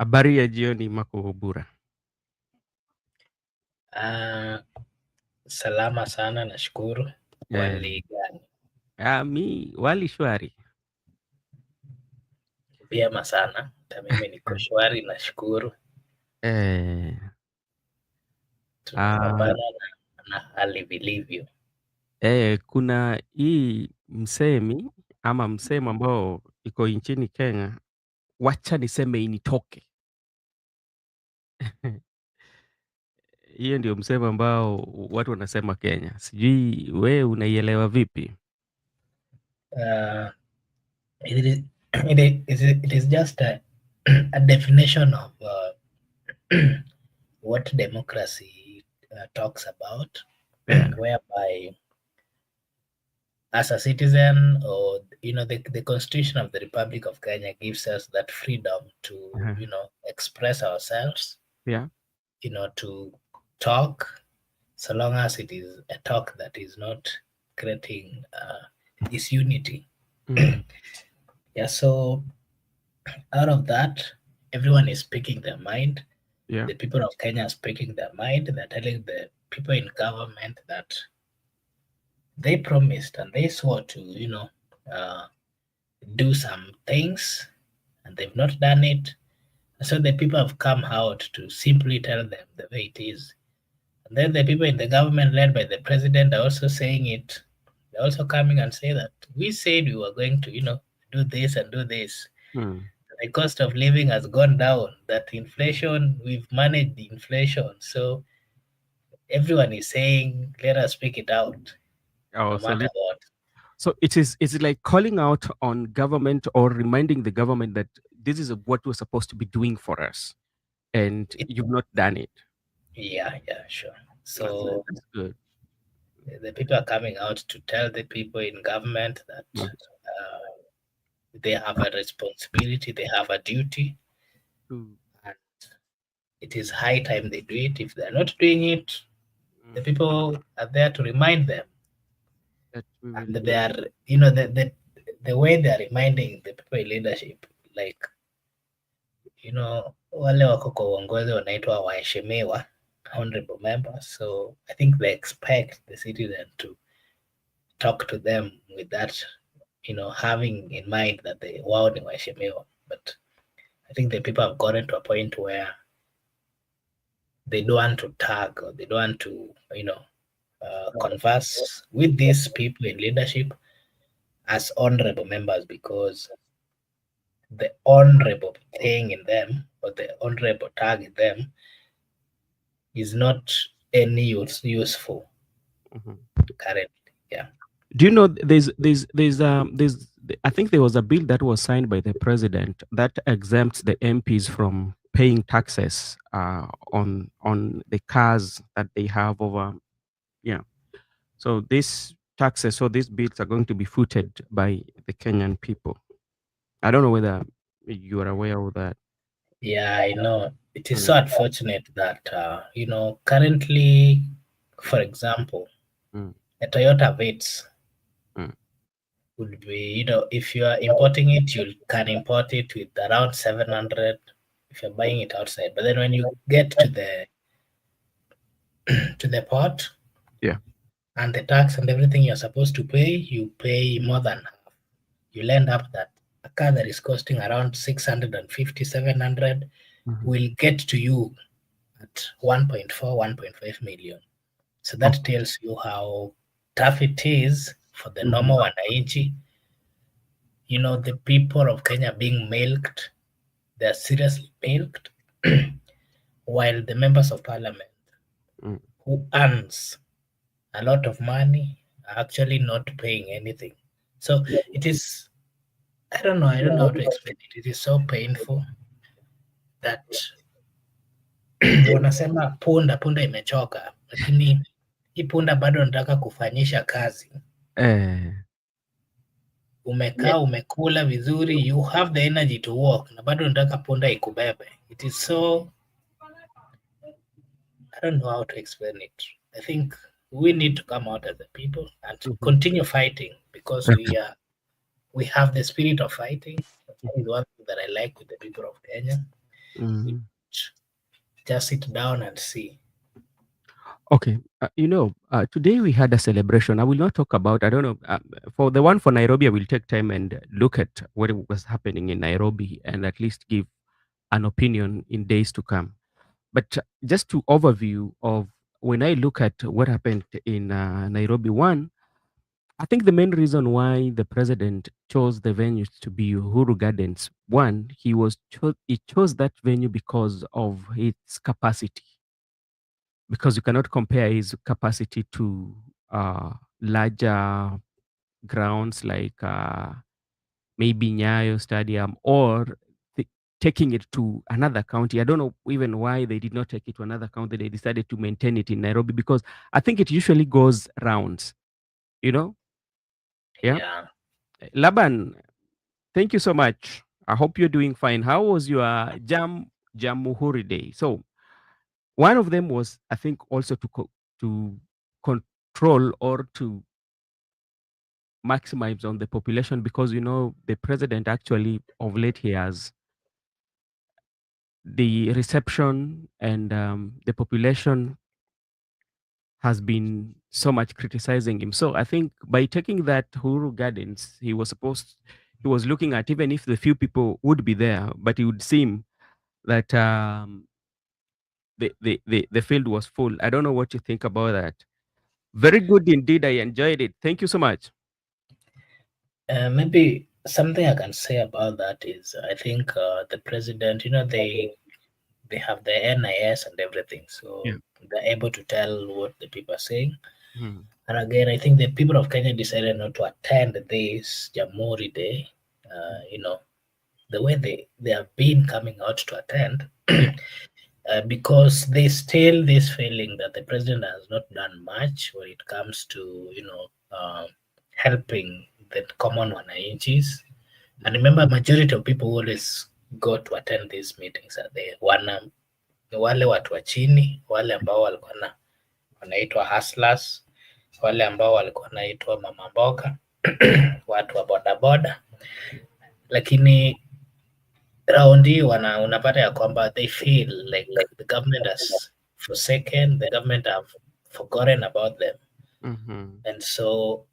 Habari ya jioni Makobura. Salama sana nashukuru. Wali gani? Mi wali shwari. Vyema sana. Hata mimi niko shwari nashukuru. Eh, Tunapambana na hali vilivyo. kuna hii msemo ambao iko nchini Kenya, wacha niseme initoke. Hiyo ndio msemo ambao watu wanasema Kenya. Sijui we unaielewa vipi? Uh, it is it is just a definition of what democracy talks about, Yeah. whereby as a citizen, or the Constitution of the Republic of Kenya gives us that freedom to Uh-huh. express ourselves, Yeah. to talk, so long as it is a talk that is not creating disunity. Mm. Yeah, so out of that, everyone is speaking their mind. Yeah. The people of Kenya are speaking their mind. They're telling the people in government that they promised and they swore to, do some things, and they've not done it. So the people have come out to simply tell them the way it is. And then the people in the government, led by the president, are also saying it. They're also coming and say that we said we were going to, do this and do this. Mm. The cost of living has gone down. That inflation, we've managed the inflation. So everyone is saying, let us speak it out, Oh, no matter what. so is it like calling out on government or reminding the government that this is what we're supposed to be doing for us, and you've not done it? Yeah, sure. That's, So that's good. the people are coming out to tell the people in government that Mm. they have a responsibility, they have a duty, Mm. and it is high time they do it. If they're not doing it, the people are there to remind them. That we will And do. they are, the way they are reminding the people in leadership, like, wale wako kwa uongozi wanaitwa waheshimiwa, honorable members. So I think they expect the citizen to talk to them with that, having in mind that they wao ni waheshimiwa. But I think the people have gotten to a point where they don't want to tag, or they don't want to, converse with these people in leadership as honorable members, because the honorable thing in them, or the honorable tag in them, is not any useful Mhm. currently. Yeah. Do you know there's I think there was a bill that was signed by the president that exempts the MPs from paying taxes on the cars that they have over. Yeah. So these bills are going to be footed by the Kenyan people. I don't know whether you are aware of that. Yeah, I know. It is Mm. so unfortunate that, currently, for example, Mm. a Toyota Vitz Mm. would be, if you are importing it, you can import it with around 700 if you're buying it outside. But then when you get to the port, Yeah. and the tax and everything you're supposed to pay, you pay more than half. You'll end up that a car that is costing around 650, 700 Mhm. will get to you at 1.4, 1.5 million. So Oh. that tells you how tough it is for the Mhm. normal wananchi. The people of Kenya being milked, they're seriously milked, while the members of parliament Mm. who earns a lot of money are actually not paying anything. So it is, I don't know how to explain it. It is so painful that wanasema punda imechoka, lakini hii punda bado nataka kufanyisha kazi. Eh. Umekaa umekula vizuri, you have the energy to walk, na bado nataka punda ikubebe. It is so, I don't know how to explain it. I think we need to come out as a people and Mhm. continue fighting, because we have the spirit of fighting. That is one thing that I like with the people of Kenya. Mhm. Just sit down and see. Okay. Today we had a celebration. I will not talk about, I don't know, for the one for Nairobi, I will take time and look at what was happening in Nairobi and at least give an opinion in days to come. But just to overview of when I look at what happened in Nairobi, one, I think the main reason why the president chose the venue to be Uhuru Gardens, one, he chose that venue because of its capacity, because you cannot compare his capacity to larger grounds like maybe Nyayo Stadium or th- taking it to another county. I don't know even why they did not take it to another county. They decided to maintain it in Nairobi because I think it usually goes rounds, you know? Yeah. Yeah. Laban, thank you so much. I hope you're doing fine. How was your Jamhuri Day? So one of them was, I think, also to control or to maximize on the population because the president actually of late he has the reception and the population has been so much criticizing him. So I think by taking that Huru Gardens, he was looking at even if the few people would be there, but it would seem that the field was full. I don't know what you think about that. Very good indeed. I enjoyed it. Thank you so much. Maybe something I can say about that is I think the president, they have the NIS and everything, so Yeah. they're able to tell what the people are saying. Mhm. And again, I think the people of Kenya decided not to attend this Jamhuri Day. The way they have been coming out to attend, Yeah. because there's still this feeling that the president has not done much when it comes to helping the common wananchis. And Mhm. remember, majority of people always go to attend these meetings are the wale watu wa chini, wale ambao walikuwa wanaitwa hustlers, wale ambao walikuwa wanaitwa mama mboga, watu wa bodaboda, lakini raundi hii unapata ya kwamba they feel like the government has forsaken, the government have forgotten about them, Mhm. and so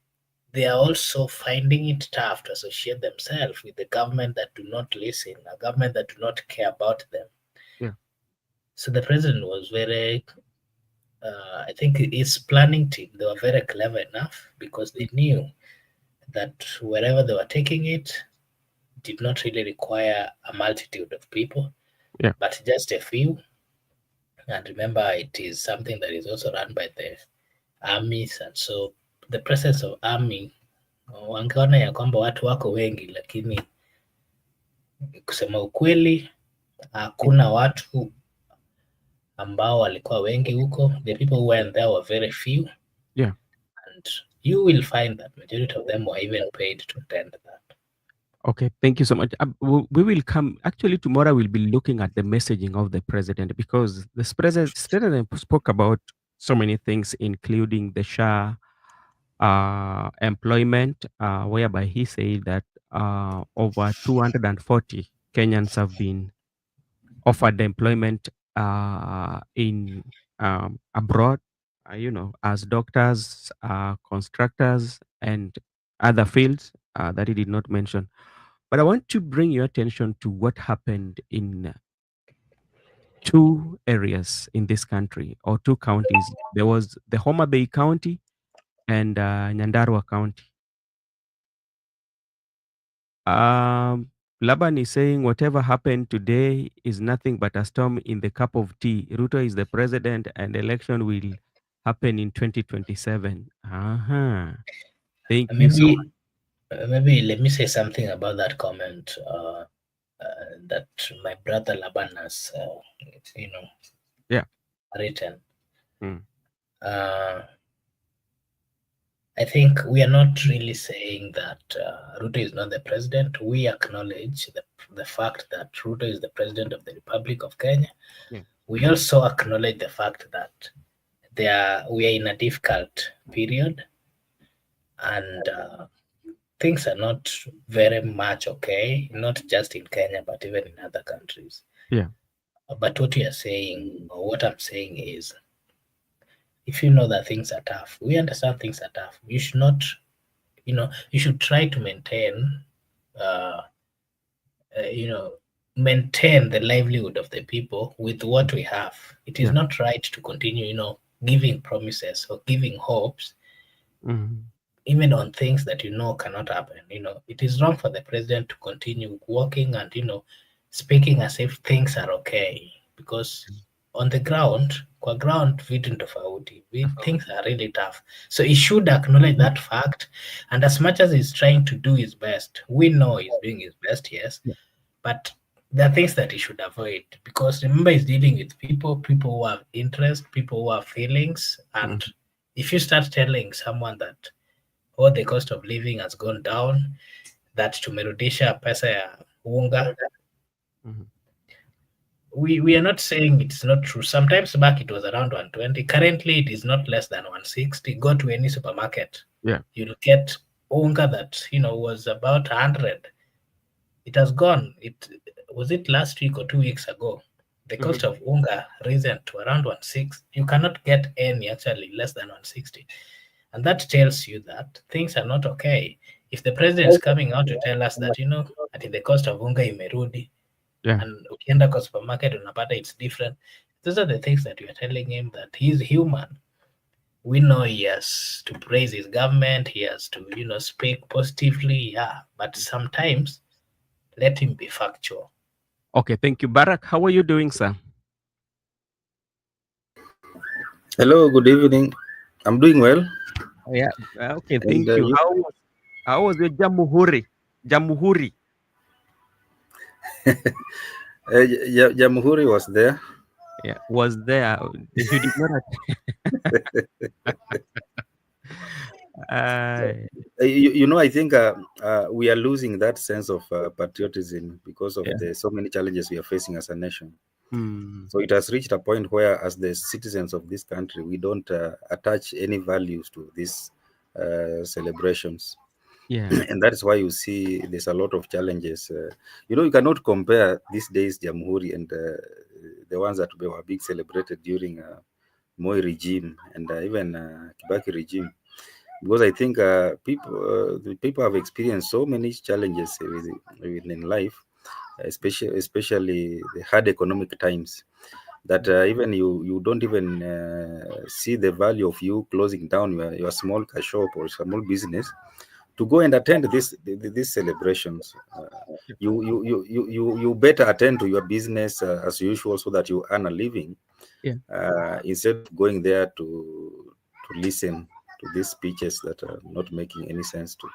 they are also finding it tough to associate themselves with the government that do not listen, a government that do not care about them. Yeah. So the president was very, I think his planning team, they were very clever enough because they knew that wherever they were taking it did not really require a multitude of people, Yeah. but just a few. And remember, it is something that is also run by the armies, and so the presence of army, wangeona ya kwamba watu wako wengi, lakini kusema ukweli hakuna watu ambao walikuwa wengi huko. The people who went there were very few, Yeah. and you will find that majority of them were even paid to attend that. Okay, thank you so much. We will come. Actually, tomorrow we'll be looking at the messaging of the president because president spoke about so many things, including the SHA employment, whereby he said that over 240 Kenyans have been offered employment in abroad, as doctors, constructors, and other fields that he did not mention. But I want to bring your attention to what happened in two areas in this country or two counties. There was the Homabay County and Nyandarua County. Laban is saying whatever happened today is nothing but a storm in the cup of tea. Ruto is the president and election will happen in 2027. Uh-huh. Thank you so much. Maybe let me say something about that comment that my brother Laban has, you know, Yeah. written. Mm. Uh, I think we are not really saying that Ruto is not the president. We acknowledge the fact that Ruto is the president of the Republic of Kenya. Yeah. We also acknowledge the fact that we are in a difficult period, and things are not very much okay, not just in Kenya, but even in other countries. Yeah. But what you are saying, or what I'm saying is, if you know that things are tough, we understand things are tough. You should not, you should try to uh, uh, maintain the livelihood of the people with what we have. It is Yeah. not right to continue, giving promises or giving hopes, Mhm. even on things that cannot happen. It is wrong for the president to continue working and speaking as if things are okay, because on the ground, kwa ground vitu ni tofauti. Things are really tough. So he should acknowledge that fact, and as much as he's trying to do his best, we know he's doing his best, yes, Yeah. but there are things that he should avoid, because remember, he's dealing with people who have interest, people who have feelings. And Mhm. if you start telling someone that, oh, the cost of living has gone down, that tumerudisha pesa ya unga, Mhm. we are not saying it's not true. Sometimes back it was around 120. Currently it is not less than 160. Go to any supermarket, Yeah. you'll get unga that was about 100. It has gone. It was it last week or 2 weeks ago. The cost Mhm. of unga risen to around 160. You cannot get any actually less than 160. And that tells you that things are not okay. If the president is coming out to tell us that, I think the cost of unga imerudi, Yeah. and ukienda kwa supermarket unapata it's different. Those are the things that we are telling him, that he's human. We know he has to praise his government, he has to, speak positively, yeah. But sometimes let him be factual. Okay, thank you. Barak, how are you doing, sir? Hello, good evening. I'm doing well. Yeah. Okay, And thank you. you, How was your Jamhuri? Jamhuri. Jamhuri was there. Yeah, was there. You did not. Uh, I think we are losing that sense of patriotism because of yeah. the so many challenges we are facing as a nation. Mm, So it has reached a point where, as the citizens of this country, we don't attach any values to these celebrations. yeah. And that is why you see there's a lot of challenges. You cannot compare these days Jamhuri and the ones that were being celebrated during Moi regime and even Kibaki regime, because I think the people have experienced so many challenges in life, especially the hard economic times, that even you don't even see the value of you closing down your small shop or small business to go and attend these celebrations. You better attend to your business as usual so that you earn a living, Yeah. instead of going there to listen to these speeches that are not making any sense to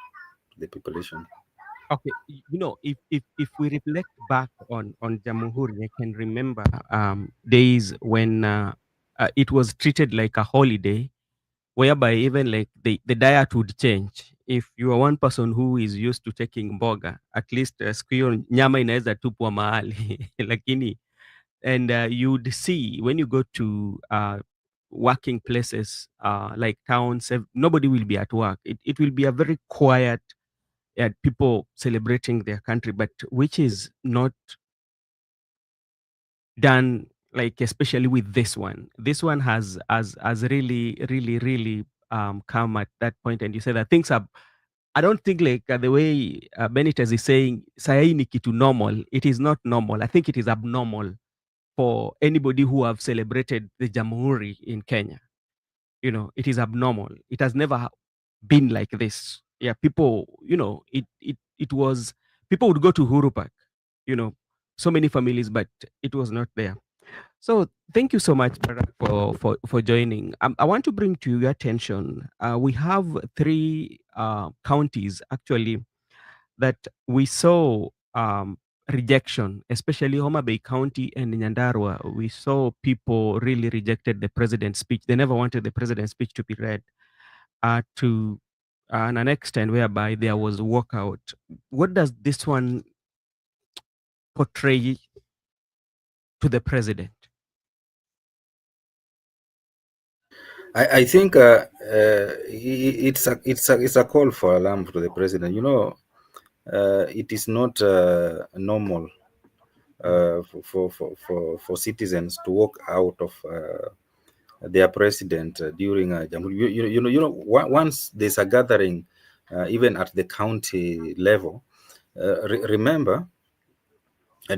the population. Okay. If we reflect back on Jamhuri, I can remember days when it was treated like a holiday, whereby even like the diet would change. If you are one person who is used to taking mboga, at least siku hiyo nyama inaweza tupwa mahali lakini and you'd see when you go to working places like towns, nobody will be at work. It will be a very quiet, people celebrating their country, but which is not done, like especially with this one. This one has really really really come at that point, and you say that things are. I don't think like the way Benitez is saying, "Sahi ni kitu normal." It is not normal. I think it is abnormal for anybody who have celebrated the Jamhuri in Kenya. It is abnormal. It has never been like this. Yeah, people, it was, people would go to Huru Park, you know, so many families, but it was not there. So thank you so much, Barack, for joining. I want to bring to your attention, we have three counties actually that we saw rejection, especially Homabay County and Nyandarua. We saw people really rejected the president's speech. They never wanted the president's speech to be read to an extent whereby there was walkout. What does this one portray to the president? I think it's a call for alarm to the president. It is not normal for citizens to walk out of their president during Jamhuri. Once there's a gathering, even at the county level, remember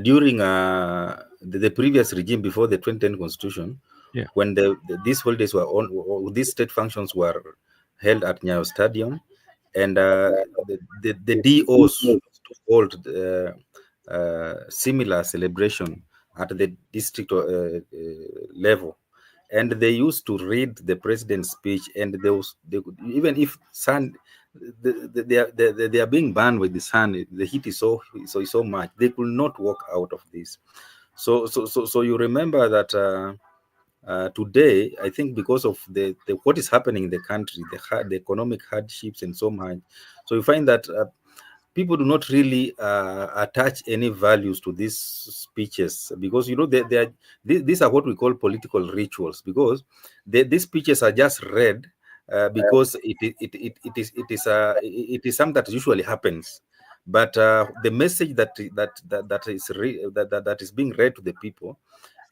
during the previous regime before the 2010 constitution, Yeah. when these holidays were on, or these state functions were held at Nyayo Stadium, and the DOs to hold similar celebration at the district level, and they used to read the president's speech, and even if sun they are being burned with the sun, the heat is so much, they could not walk out of this. So you remember that today, I think because of the what is happening in the country, the economic hardships and so much, so you find that people do not really attach any values to these speeches, because these are what we call political rituals, because these speeches are just read because it is something that usually happens, but the message that is being read to the people,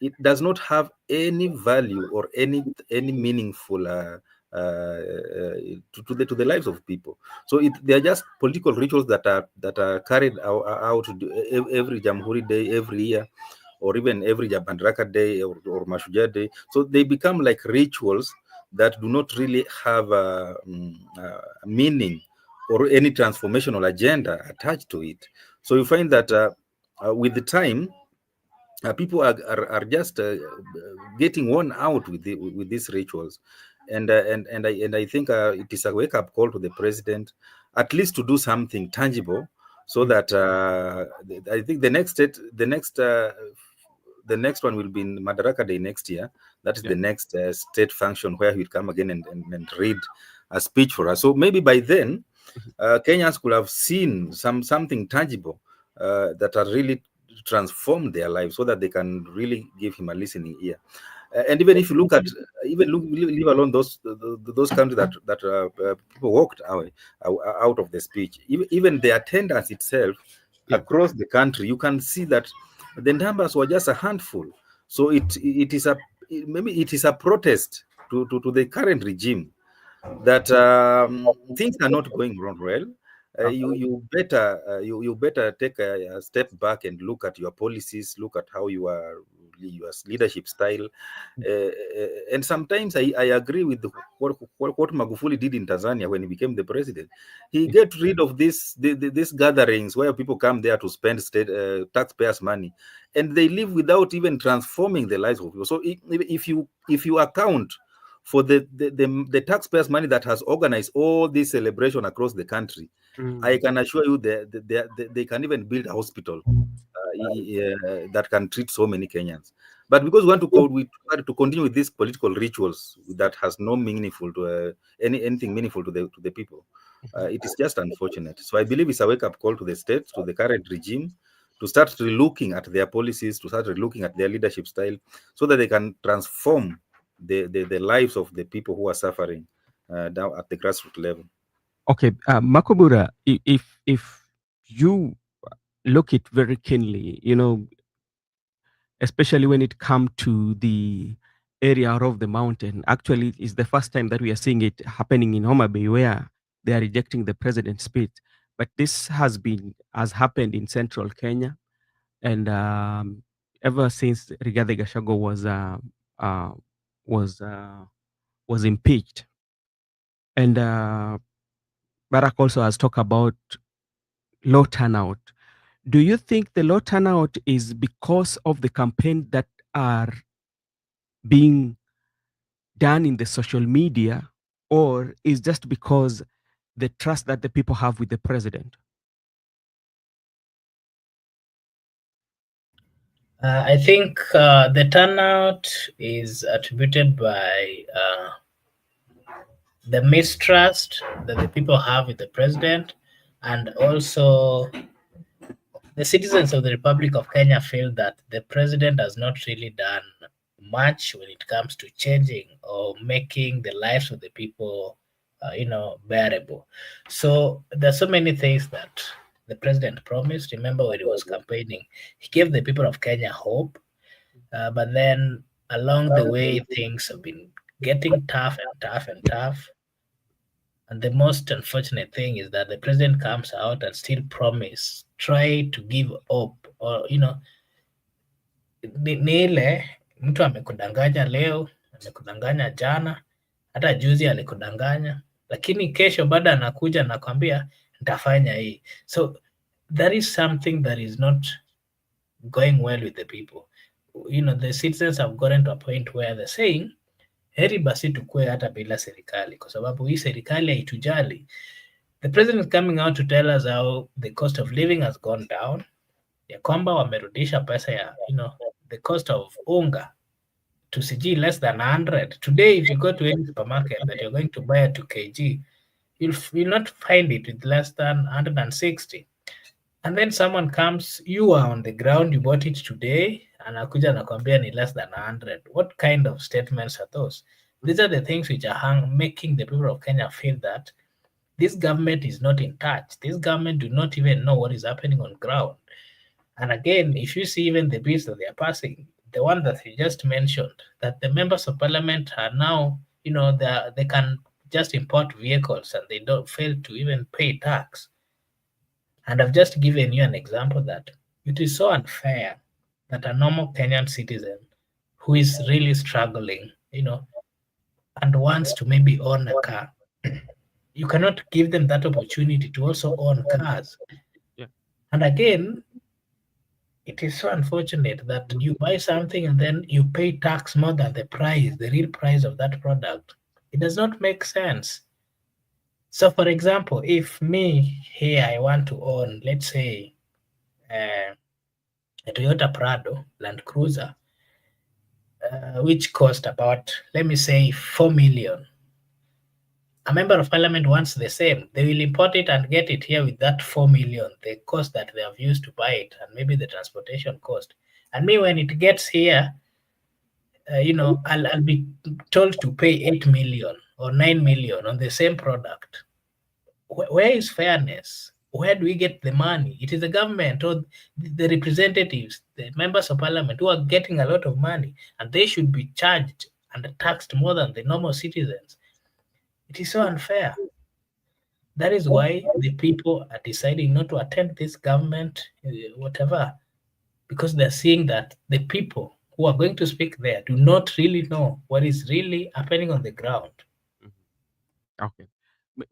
it does not have any value or any meaningful to the lives of people. So they are just political rituals that are carried out every Jamhuri Day, every year, or even every Jabandraka Day or Mashujaa Day. So they become like rituals that do not really have meaning or any transformational agenda attached to it. So you find that with the time, people are just getting worn out with these rituals, and I think it is a wake up call to the president, at least to do something tangible, so Mm. that I think the next one will be in Madaraka Day next year. That is Yeah. the next state function where he will come again and read a speech for us. So maybe by then, Kenyans could have seen something tangible that are really transformed their lives, so that they can really give him a listening ear. And even if you look at, leave alone those countries that people walked away out of the speech, even the attendance itself Yeah. across the country, you can see that the numbers were just a handful. So maybe it is a protest to the current regime, that things are not going wrong well. You better take a step back and look at your policies, look at how your leadership style, and sometimes I agree with what Magufuli did in Tanzania when he became the president. He Yeah. get rid of these gatherings where people come there to spend state taxpayers' money, and they live without even transforming the lives of people. So if you account for the taxpayers' money that has organized all this celebration across the country, I Mm. can assure you they can even build a hospital that can treat so many Kenyans. But because we try to continue with these political rituals that has no meaningful to anything meaningful to the people, it is just unfortunate. So I believe it's a wake up call to the state, to the current regime, to start relooking at their policies, to start relooking at their leadership style, so that they can transform the lives of the people who are suffering down at the grassroots level. Okay, Makobura, if you look it very keenly, especially when it comes to the area of the mountain. Actually, it's the first time that we are seeing it happening in Homabay, where they are rejecting the president's speech. But this has happened in central Kenya, and ever since Rigathi Gachagua uh, was uh, was impeached, and Barack also has talked about low turnout. Do you think the low turnout is because of the campaign that are being done in the social media, or is just because the trust that the people have with the president? I think the turnout is attributed by the mistrust that the people have with the president, and also the citizens of the Republic of Kenya feel that the president has not really done much when it comes to changing or making the lives of the people, bearable. So there's so many things that the president promised. Remember when he was campaigning, he gave the people of Kenya hope, but then along the way, things have been getting tough and tough and tough. And the most unfortunate thing is that the president comes out and still promise, try to give hope, or ni ile mtu amekudanganya leo, amekudanganya jana, hata juzi alikudanganya, lakini kesho baada anakuja nakwambia nitafanya hii. So that is something that is not going well with the people. The citizens have gotten to a point where they're saying heri basi tukue hata bila serikali, kwa sababu hii serikali haitujali. The president is coming out to tell us how the cost of living has gone down, ya kwamba wamerudisha pesa ya the cost of unga to CG less than 100. Today, if you go to any supermarket that you're going to buy a 2 kg, you'll not find it with less than 160. And then someone comes, you are on the ground, you bought it today, anakuja nakwambia ni less than 100. What kind of statements are those? These are the things which are making the people of Kenya feel that this government is not in touch. This government do not even know what is happening on ground. And again, if you see even the bills that they are passing, the one that you just mentioned, that the members of parliament are now, they can just import vehicles and they don't fail to even pay tax. And I've just given you an example that it is so unfair that a normal Kenyan citizen who is really struggling, and wants to maybe own a car, you cannot give them that opportunity to also own cars. Yeah. And again, it is so unfortunate that you buy something and then you pay tax more than the price, the real price of that product. It does not make sense. So, for example, if me here I want to own, let's say, a Toyota Prado Land Cruiser, which cost about, let me say, 4 million. A member of parliament wants the same. They will import it and get it here with that 4 million, the cost that they have used to buy it, and maybe the transportation cost. And me, when it gets here, I'll be told to pay 8 million or 9 million on the same product. Where is fairness? Where do we get the money? It is the government or the representatives, the members of parliament who are getting a lot of money, and they should be charged and taxed more than the normal citizens. It is so unfair. That is why the people are deciding not to attend this government, whatever, because they're seeing that the people who are going to speak there do not really know what is really happening on the ground. Okay.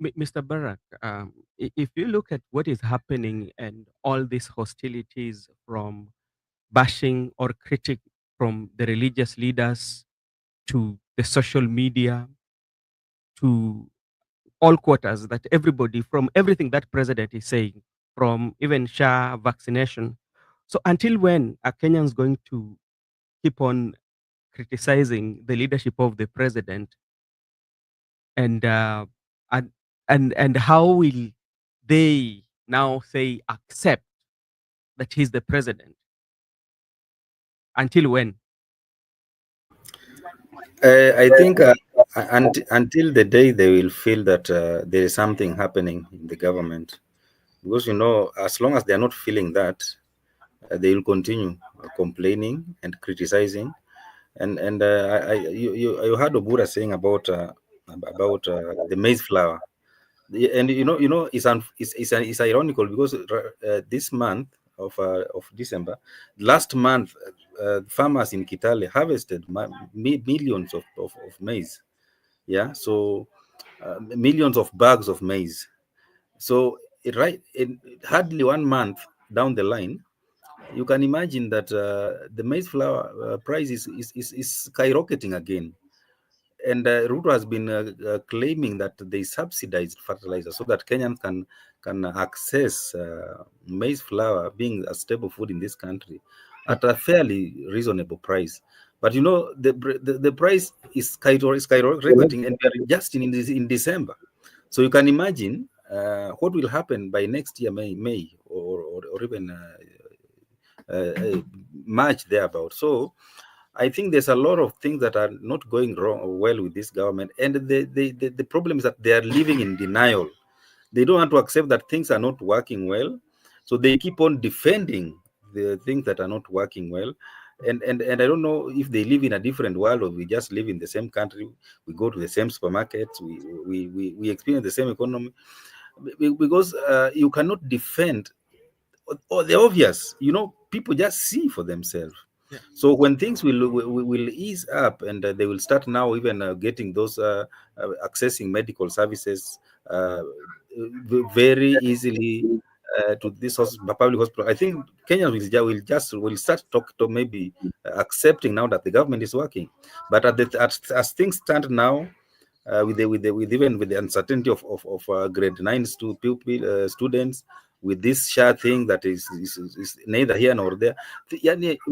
Mr. Barak, if you look at what is happening and all these hostilities from bashing or critic from the religious leaders to the social media to all quarters, that everybody, from everything that president is saying, from even SHA vaccination. So until when are Kenyans going to keep on criticizing the leadership of the president, and and and how will they now say accept that he's the president? Until when? I think until the day they will feel that there is something happening in the government, because as long as they are not feeling that, they will continue complaining and criticizing. And you heard Obura saying about the maize flour, and it's ironical because this month of December, last month, farmers in Kitale harvested millions of maize. Yeah, so millions of bags of maize. So hardly 1 month down the line, you can imagine that the maize flour price is skyrocketing again. And Ruto has been claiming that they subsidize fertilizer so that Kenyans can access maize flour, being a staple food in this country, at a fairly reasonable price. But the price is skyrocketing, and we are just in December. So you can imagine what will happen by next year, May or even March thereabout. So I think there's a lot of things that are not going well with this government, and the problem is that they are living in denial. They don't want to accept that things are not working well, So they keep on defending the things that are not working well. And I don't know if they live in a different world or we just live in the same country. We go to the same supermarkets. We experience the same economy because you cannot defend or the obvious. People just see for themselves. Yeah. So when things will ease up, and they will start now even getting those accessing medical services very easily to this public hospital. I think Kenya will start talk to maybe accepting now that the government is working. But as things stand now, with even with the uncertainty of grade 9 students, with this share thing that is neither here nor there. You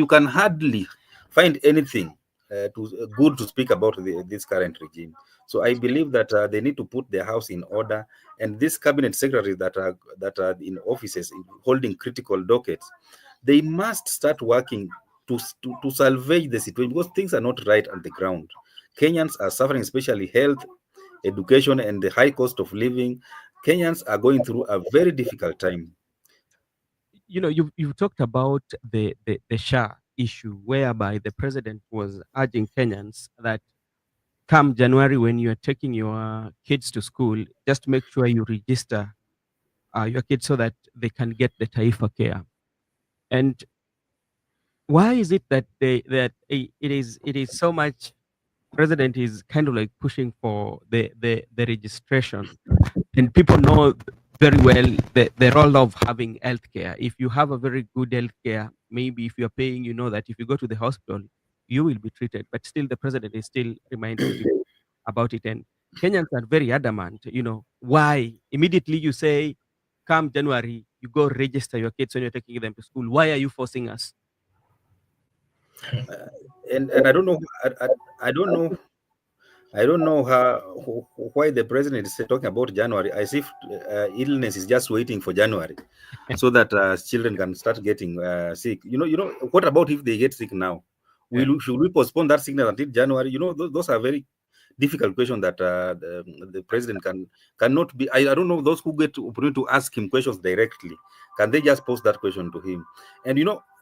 can hardly find anything good to speak about this current regime. So I believe that they need to put their house in order, and these cabinet secretaries that are in offices holding critical dockets, they must start working to salvage the situation, because things are not right on the ground. Kenyans are suffering, especially health, education, and the high cost of living. Kenyans are going through a very difficult time. You talked about the SHA issue, whereby the president was urging Kenyans that come January, when you are taking your kids to school, just make sure you register your kids so that they can get the Taifa care. And why is it that it is so much? President is kind of like pushing for the registration, and people know very well the role of having healthcare. If you have a very good healthcare, maybe if you're paying, you know that if you go to the hospital, you will be treated. But still, the president is still reminding people about it. And Kenyans are very adamant. Why? Immediately you say, come January, you go register your kids when you're taking them to school. Why are you forcing us? And I don't know. I don't know. I don't know why the president is talking about January, as if illness is just waiting for January, so that children can start getting sick. What about if they get sick now? Yeah. Should we postpone that sickness until January? Those are very difficult questions that the president cannot be. I don't know those who get opportunity to ask him questions directly. Can they just post that question to him? And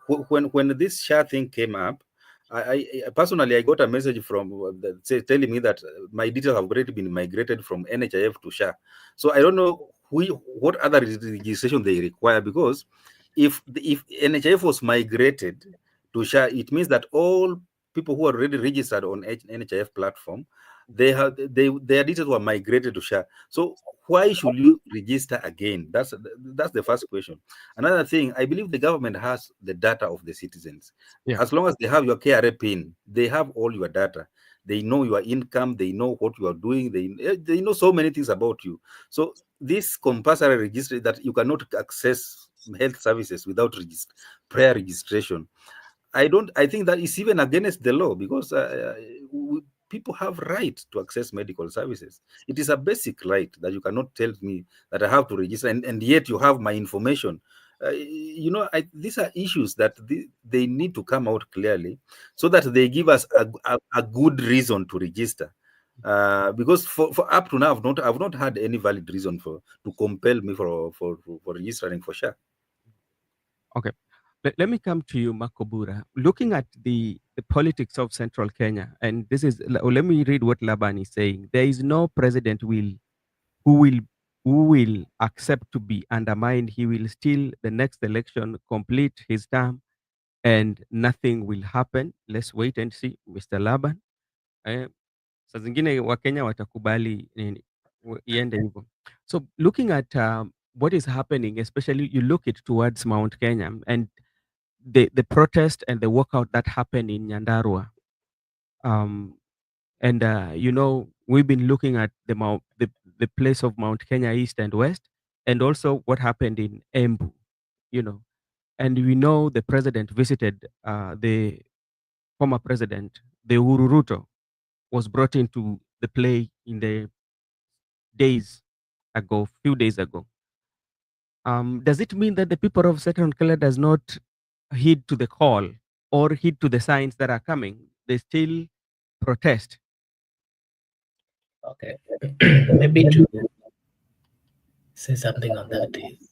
when this share thing came up, I personally, I got a message from telling me that my details have already been migrated from NHIF to SHA. So I don't know what other registration they require, because if NHIF was migrated to SHA, it means that all people who are already registered on NHIF platform, their details were migrated to SHA. So why should you register again? That's the first question. Another thing, I believe the government has the data of the citizens. Yeah. As long as they have your KRA pin, they have all your data. They know your income. They know what you are doing. They know so many things about you. So this compulsory registry, that you cannot access health services without prior registration, I think that is even against the law, because people have right to access medical services. It is a basic right that you cannot tell me that I have to register, and yet you have my information. These are issues that they need to come out clearly, so that they give us a good reason to register. Because for up to now, I've not had any valid reason to compel me for registering for SHA. Okay. Let me come to you, Makobura. Looking at the politics of central Kenya, and let me read what Laban is saying. There is no president who will who will accept to be undermined. He will steal the next election, complete his term, and nothing will happen. Let's wait and see, Mr. Laban. Eh, saa zingine Wakenya watakubali iende hivyo. So looking at what is happening, especially you look it towards Mount Kenya and the protest and the walkout that happened in Nyandarua. And we've been looking at the place of Mount Kenya East and West, and also what happened in Embu, you know. And we know the president visited the former president, the Uhuru Ruto, was brought into the play in the few days ago. Does it mean that the people of Central Kenya does not heed to the call or heed to the signs that are coming? They still protest. Okay. Maybe to say something on that is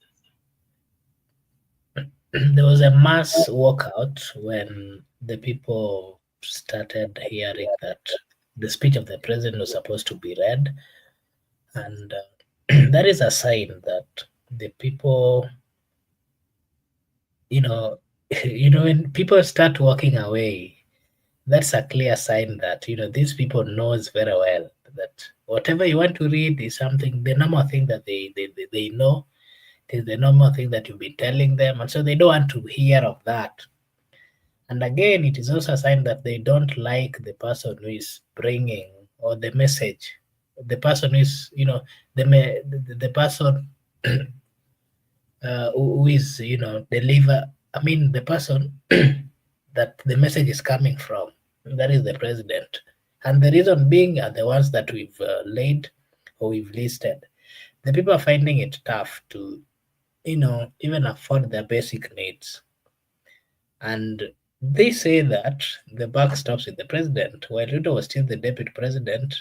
there was a mass walkout when the people started hearing that the speech of the president was supposed to be read, and that is a sign that the people, you know, when people start walking away, that's a clear sign that these people knows very well that whatever you want to read is something the normal thing that they know. It is the normal thing that you've been telling them, and so they don't want to hear of that. And again, it is also a sign that they don't like the person who is bringing or the message. The person who is, the person who is, deliver. I mean, the person that the message is coming from. That is the president. And the reason being are the ones that we've laid or we've listed. The people are finding it tough to, even afford their basic needs. And they say that the buck stops with the president. While Ruto was still the deputy president,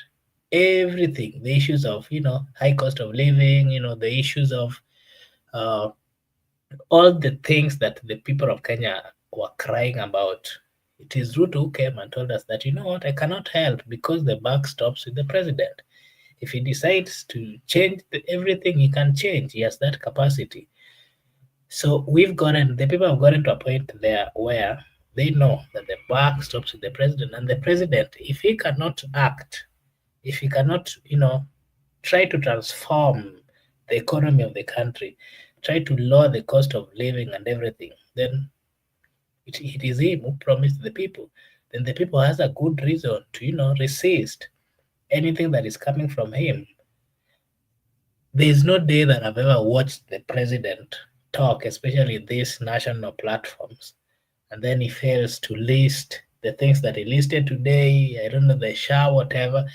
everything, the issues of, high cost of living, the issues of uh, all the things that the people of Kenya were crying about. It is Ruto who came and told us that, you know what, I cannot help because the buck stops with the president. If he decides to change everything, he can change. He has that capacity. So the people have gotten to a point there where they know that the buck stops with the president. And the president, if he cannot act, if he cannot, try to transform the economy of the country, try to lower the cost of living and everything, then it is him who promised the people. Then the people has a good reason to, resist anything that is coming from him. There is no day that I've ever watched the president talk, especially these national platforms, and then he fails to list the things that he listed today. I don't know, the SHA, whatever.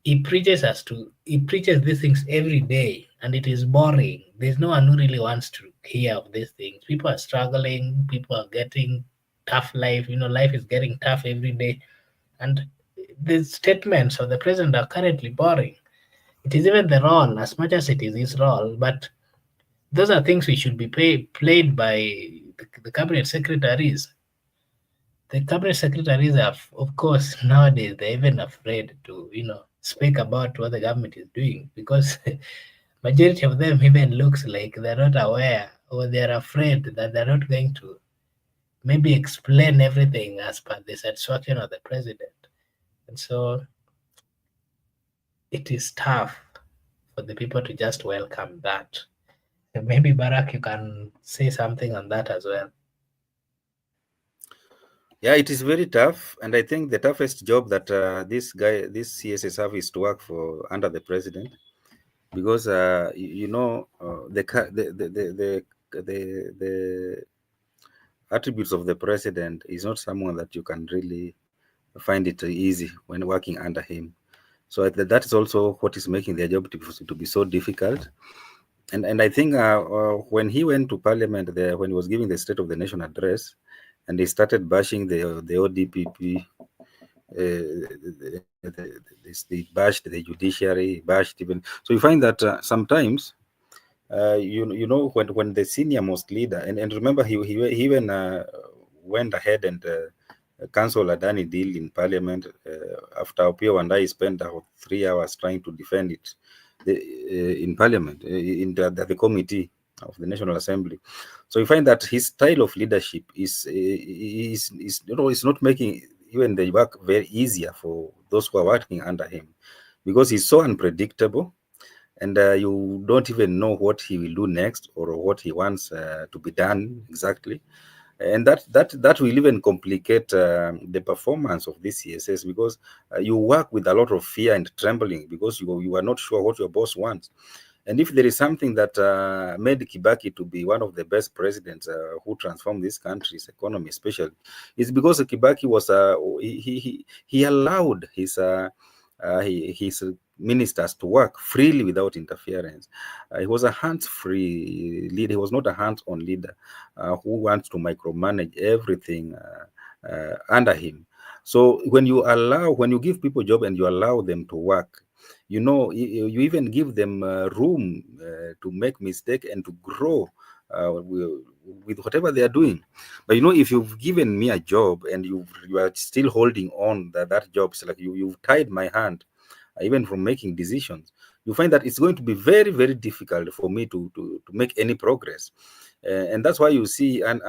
He preaches these things every day, and it is boring. There's no one who really wants to hear of these things. People are struggling, people are getting tough life. Life is getting tough every day. And the statements of the president are currently boring. It is even the role, as much as it is his role, but those are things which should be played by the cabinet secretaries. The cabinet secretaries are, of course, nowadays they're even afraid to, speak about what the government is doing because majority of them even looks like they're not aware or they're afraid that they're not going to maybe explain everything as per the satisfaction of the president. And so it is tough for the people to just welcome that. Maybe Barack, you can say something on that as well. Yeah, it is very tough, and I think the toughest job that this CSS have is to work for under the president, because the attributes of the president is not someone that you can really find it easy when working under him. So that is also what is making their job to be so difficult. And I think when he went to parliament there, when he was giving the State of the Nation address, and they started bashing the ODPP, they bashed the judiciary, bashed even. So you find that sometimes, when the senior most leader, and remember he even went ahead and cancelled Adani deal in parliament after Opio and I spent 3 hours trying to defend it in parliament, in the committee of the National Assembly. So you find that his style of leadership is not making even the work very easier for those who are working under him, because he's so unpredictable, and you don't even know what he will do next or what he wants to be done exactly. And that will even complicate the performance of this CSS, because you work with a lot of fear and trembling, because you are not sure what your boss wants. And if there is something that made Kibaki to be one of the best presidents who transformed this country's economy, especially, is because Kibaki was he allowed his ministers to work freely without interference. He was a hands-free leader. He was not a hands-on leader who wants to micromanage everything under him. So when you give people job and you allow them to work, you even give them room to make mistake and to grow with whatever they are doing. But if you've given me a job and you are still holding on that job, it's like you've tied my hand, even from making decisions, you find that it's going to be very, very difficult for me to make any progress. And that's why you see under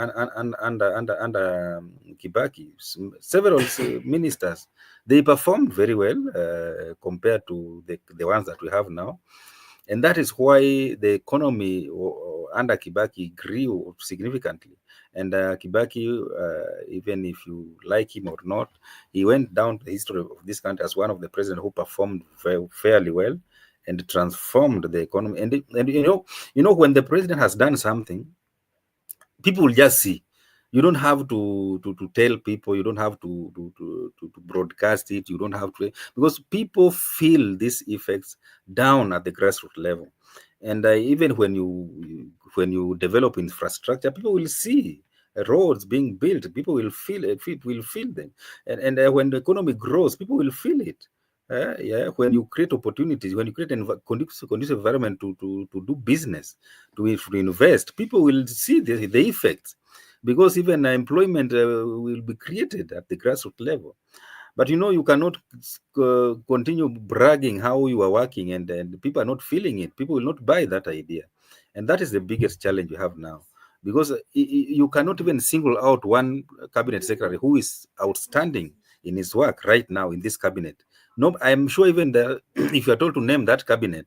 Kibaki, several ministers, they performed very well compared to the ones that we have now. And that is why the economy under Kibaki grew significantly. And Kibaki, even if you like him or not, he went down to the history of this country as one of the presidents who performed fairly well and transformed the economy. And when the president has done something, people will just see. You don't have to tell people. You don't have to broadcast it. You don't have to, because people feel these effects down at the grassroots level. And even when you develop infrastructure, people will see roads being built. People will feel it. Will feel them. And when the economy grows, people will feel it. Yeah, when you create opportunities, when you create an conducive environment to do business, to invest, people will see the effects, because even employment will be created at the grassroots level. But you cannot continue bragging how you are working, and people are not feeling it. People will not buy that idea. And that is the biggest challenge you have now, because you cannot even single out one cabinet secretary who is outstanding in his work right now in this cabinet. No, I'm sure even if you are told to name that cabinet,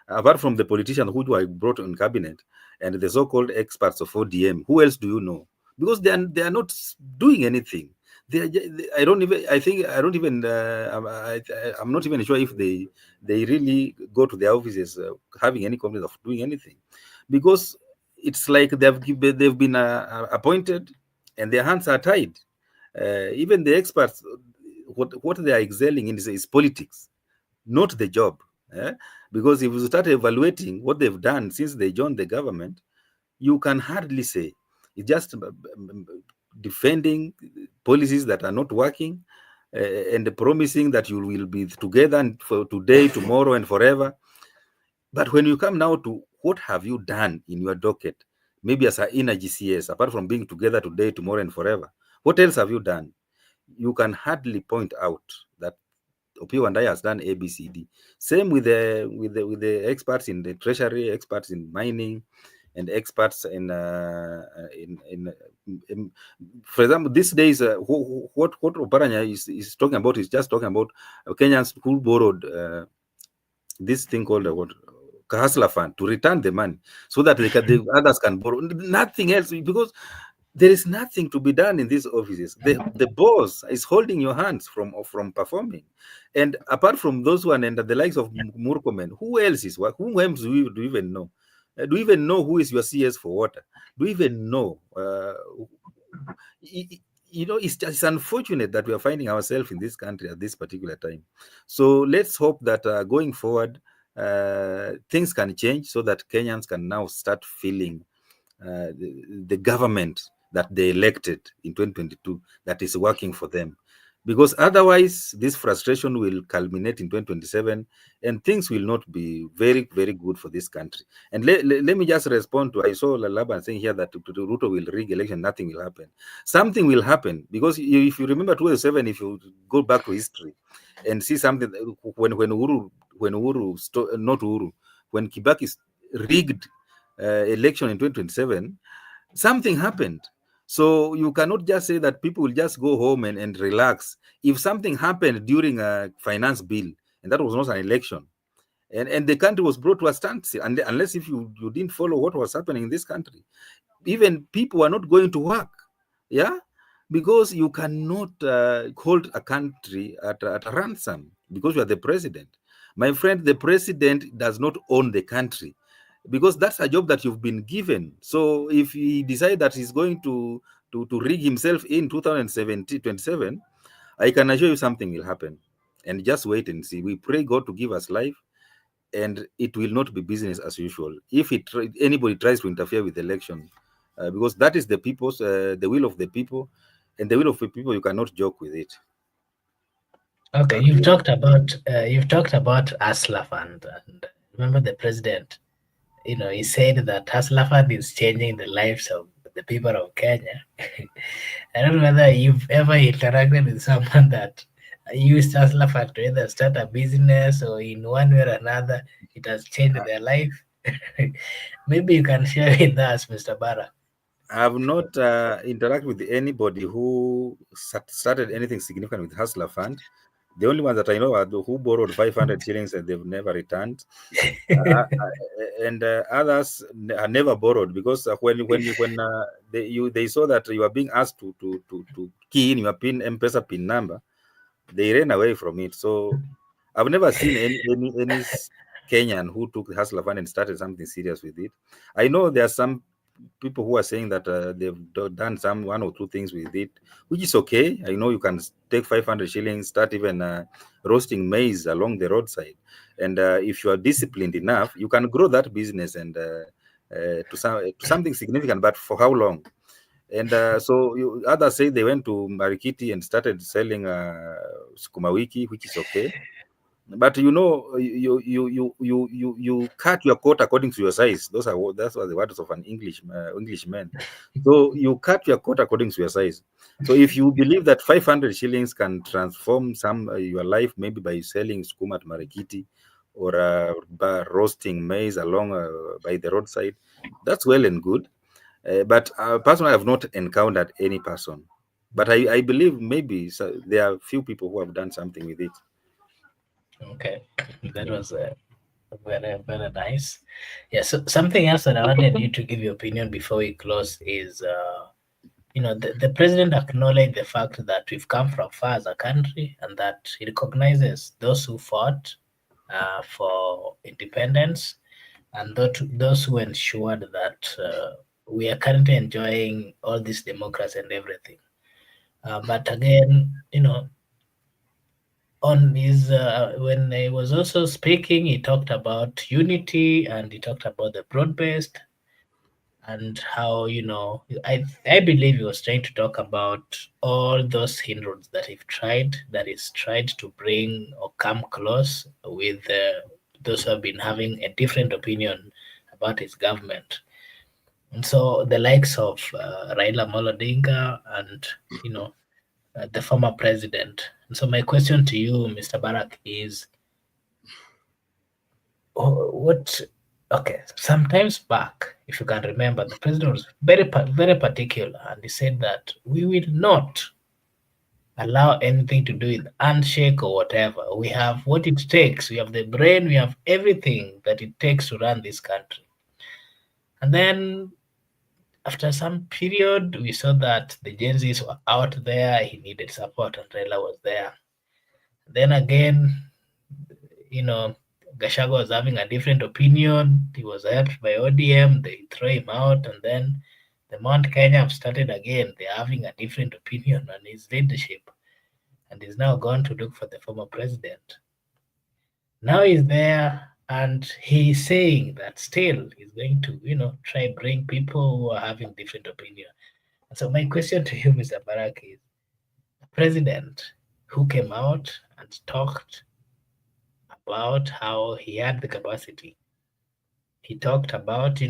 apart from the politicians who are brought in cabinet and the so-called experts of ODM, who else do you know? Because they are not doing anything. I don't even. I think I don't even. I'm not even sure if they really go to their offices having any confidence of doing anything, because it's like they've been appointed and their hands are tied. Even the experts, what they are excelling in is politics, not the job. eh? Because if you start evaluating what they've done since they joined the government, you can hardly say. It's just defending policies that are not working, and promising that you will be together for today, tomorrow, and forever. But when you come now to what have you done in your docket, maybe as an energy CS, apart from being together today, tomorrow, and forever, what else have you done? You can hardly point out that Opio and I has done ABCD. Same with the experts in the treasury, experts in mining, and experts in for example, these days, what Oparanya is talking about is just talking about Kenyans who borrowed this thing called what Kahasla fund to return the money so that the others can borrow. Nothing else, because there is nothing to be done in these offices. The boss is holding your hands from performing. And apart from those one and the likes of Murkomen, who else is what? Who else do you even know? Do you even know who is your CS for water? Do you even know? It's unfortunate that we are finding ourselves in this country at this particular time. So let's hope that going forward, things can change so that Kenyans can now start feeling the government that they elected in 2022 that is working for them. Because otherwise, this frustration will culminate in 2027 and things will not be very, very good for this country. And let me just respond to, I saw Laban saying here that Ruto will rig election, nothing will happen. Something will happen, because if you remember 2007, if you go back to history and see something, when Kibaki rigged election in 2027, something happened. So you cannot just say that people will just go home and relax. If something happened during a finance bill, and that was not an election, and the country was brought to a standstill, and unless if you didn't follow what was happening in this country, even people are not going to work. Yeah, because you cannot hold a country at a ransom because you are the president. My friend, the president does not own the country, because that's a job that you've been given. So if he decides that he's going to rig himself in 2027, I can assure you something will happen. And just wait and see. We pray God to give us life, and it will not be business as usual if anybody tries to interfere with the election, because that is the will of the people, and the will of the people, you cannot joke with it. Okay, you've talked about Asla Fund, and remember the president. He said that Asla Fund is changing the lives of the people of Kenya. I don't know whether you've ever interacted with someone that used Asla Fund to either start a business or in one way or another, it has changed their life. Maybe you can share with us, Mr. Bara. I have not interacted with anybody who started anything significant with Hustler Fund. The only ones that I know are who borrowed 500 shillings and they've never returned. And others are never borrowed because when they saw that you are being asked to key in your pin M-Pesa pin number, they ran away from it. So I've never seen any Kenyan who took the Hustler Fund and started something serious with it. I know there are some people who are saying that they've done some one or two things with it, which is okay. I know you can take 500 shillings, start even roasting maize along the roadside, and if you are disciplined enough, you can grow that business and to something significant. But for how long? And others say they went to Marikiti and started selling sukuma wiki, which is okay. But you cut your coat according to your size. That's what the words of an Englishman. So you cut your coat according to your size. So if you believe that 500 shillings can transform your life, maybe by selling skuma at Marikiti or by roasting maize along by the roadside, that's well and good. But personally, I have not encountered any person. But I believe maybe there are few people who have done something with it. Okay, that Yeah. was very, very nice. Yeah, so something else that I wanted you to give your opinion before we close is the president acknowledged the fact that we've come from far as a country and that he recognizes those who fought for independence and those who ensured that we are currently enjoying all this democracy and everything. But again, on his when he was also speaking, he talked about unity and he talked about the broad-based and how I believe he was trying to talk about all those hindrances that he's tried to bring or come close with those who have been having a different opinion about his government. And so the likes of Raila Amolo Odinga and the former president. And so my question to you, Mr. Barak, is what? Okay, sometimes back, if you can remember, the president was very particular, and he said that we will not allow anything to do with handshake or whatever. We have what it takes. We have the brain. We have everything that it takes to run this country. And then after some period, we saw that the Gen Zs were out there. He needed support, and Raila was there. Then again, you know, Gashago was having a different opinion. He was helped by ODM. They throw him out, and then the Mount Kenya have started again. They're having a different opinion on his leadership, and he's now gone to look for the former president. Now he's there, and he's saying that still he's going to, try bring people who are having different opinion. And so my question to you, Mr. Barak, is a president who came out and talked about how he had the capacity. He talked about,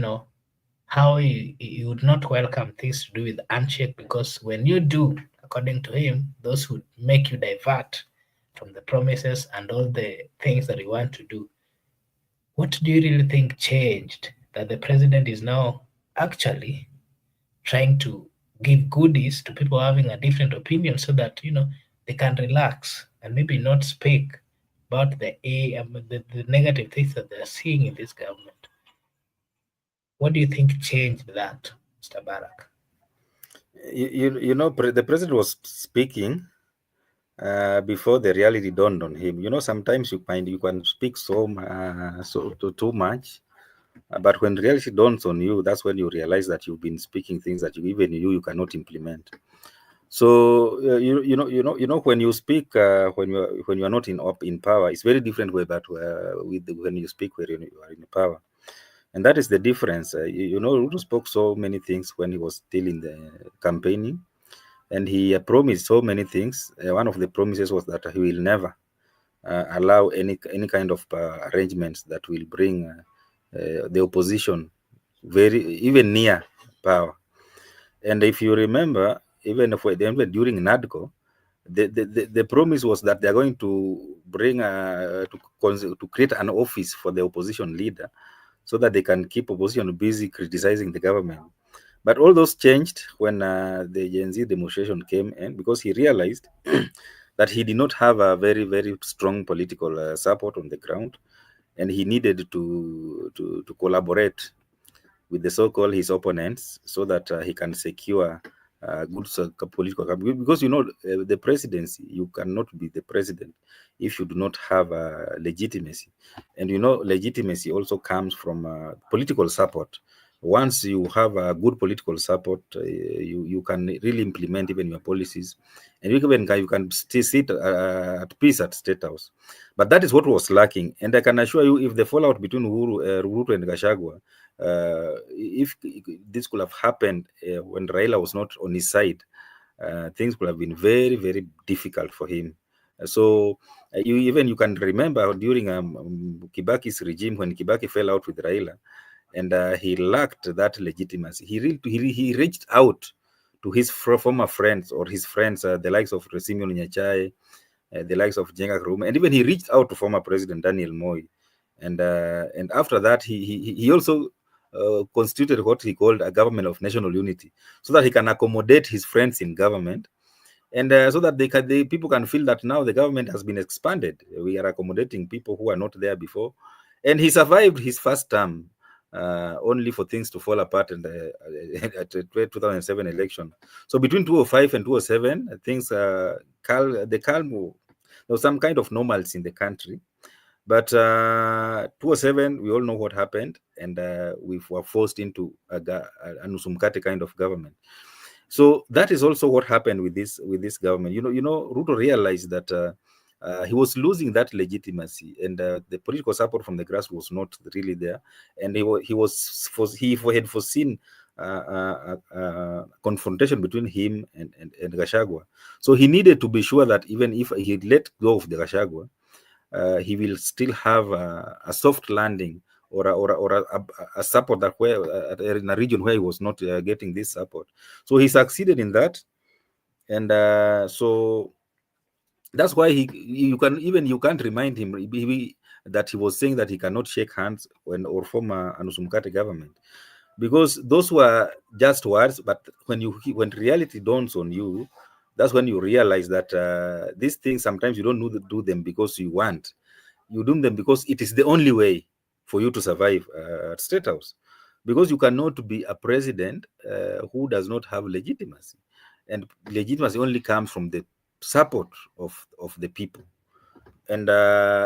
how he would not welcome things to do with handshake because when you do, according to him, those would make you divert from the promises and all the things that you want to do. What do you really think changed that the president is now actually trying to give goodies to people having a different opinion so that they can relax and maybe not speak about the negative things that they're seeing in this government? What do you think changed that, Mr. Barak? The president was speaking before the reality dawned on him. Sometimes you find you can speak too much, but when reality dawns on you, that's when you realize that you've been speaking things that you cannot implement. So when you speak when you are not in power, it's very different way that when you speak when you are in power, and that is the difference. Ruto spoke so many things when he was still in the campaigning. and he promised so many things. One of the promises was that he will never allow any kind of arrangements that will bring the opposition very even near power. And if you remember, even if during NADCO, the promise was that they're going to bring to create an office for the opposition leader so that they can keep opposition busy criticizing the government. But all those changed when the Gen Z demonstration came in, because he realized that he did not have a very, very strong political support on the ground, and he needed to collaborate with the so-called his opponents so that he can secure good political because the presidency, you cannot be the president if you do not have legitimacy, and legitimacy also comes from political support. Once you have a good political support, you can really implement even your policies, and you can still sit at peace at State House. But that is what was lacking, and I can assure you, if the fallout between Ruto and Gachagua, if this could have happened when Raila was not on his side, things could have been very, very difficult for him. So you can remember during Kibaki's regime, when Kibaki fell out with Raila, and he lacked that legitimacy. He reached out to his former friends, or his friends, the likes of Simeon Nyachai, the likes of Jenga Karume, and even he reached out to former President Daniel Moi. And after that, he also constituted what he called a government of national unity, so that he can accommodate his friends in government, and so that people can feel that now the government has been expanded. We are accommodating people who are not there before, and he survived his first term only for things to fall apart in at the 2007 election. So between 2005 and 2007, things there was some kind of normalcy in the country. But 2007, we all know what happened, and we were forced into a Nusumkate kind of government. So that is also what happened with this government. Ruto realized that he was losing that legitimacy, and the political support from the grass was not really there, and he had foreseen confrontation between him and Gachagua. So he needed to be sure that even if he let go of the Gachagua, he will still have a soft landing, or a support that in a region where he was not getting this support. So he succeeded in that, and so that's why you can't remind him that he was saying that he cannot shake hands or form a Nusumkate government, because those were just words. But when reality dawns on you, that's when you realize that these things, sometimes you don't do them because you want. You do them because it is the only way for you to survive at State House, because you cannot be a president who does not have legitimacy, and legitimacy only comes from the support of the people. And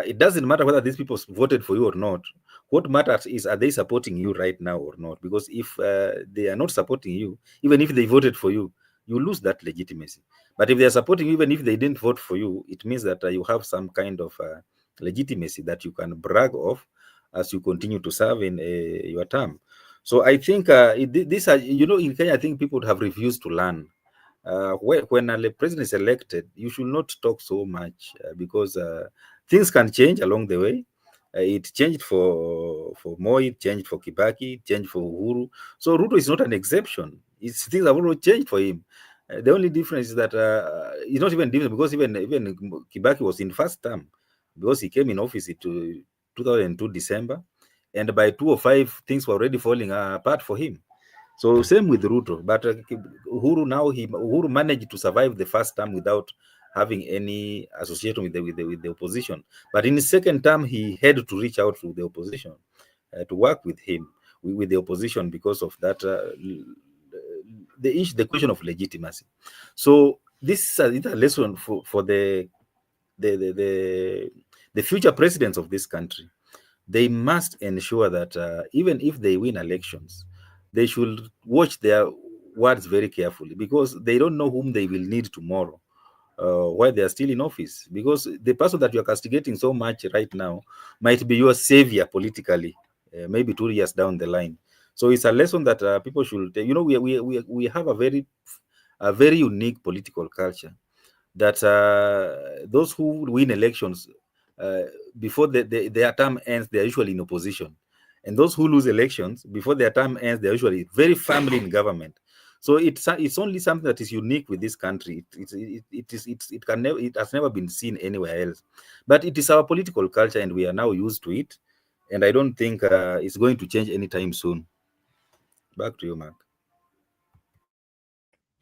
it doesn't matter whether these people voted for you or not. What matters is, are they supporting you right now or not? Because if they are not supporting you, even if they voted for you, you lose that legitimacy. But if they are supporting you, even if they didn't vote for you, it means that you have some kind of legitimacy that you can brag of as you continue to serve in your term. So I think these are, in Kenya, I think people have refused to learn. When a president is elected, you should not talk so much because things can change along the way. It changed for Moi, it changed for Kibaki, it changed for Uhuru. So Ruto is not an exception. Things have already changed for him. The only difference is that it's not even different, because even Kibaki was in first term, because he came in office to 2002 December, and by 2005 things were already falling apart for him. So same with Ruto, but Uhuru managed to survive the first term without having any association with the opposition. But in his second term, he had to reach out to the opposition to work with him, with the opposition, because of that the question of legitimacy. So this is a lesson for the future presidents of this country. They must ensure that even if they win elections, they should watch their words very carefully, because they don't know whom they will need tomorrow while they are still in office. Because the person that you are castigating so much right now might be your savior politically, maybe 2 years down the line. So it's a lesson that people should take. We have a very a very unique political culture that those who win elections uh, before their term ends, they are usually in opposition, and those who lose elections before their term ends, they are usually very firmly in government. So it's only something that is unique with this country. It can never, it has never been seen anywhere else. But it is our political culture, and we are now used to it. And I don't think it's going to change anytime soon. Back to you, Mark.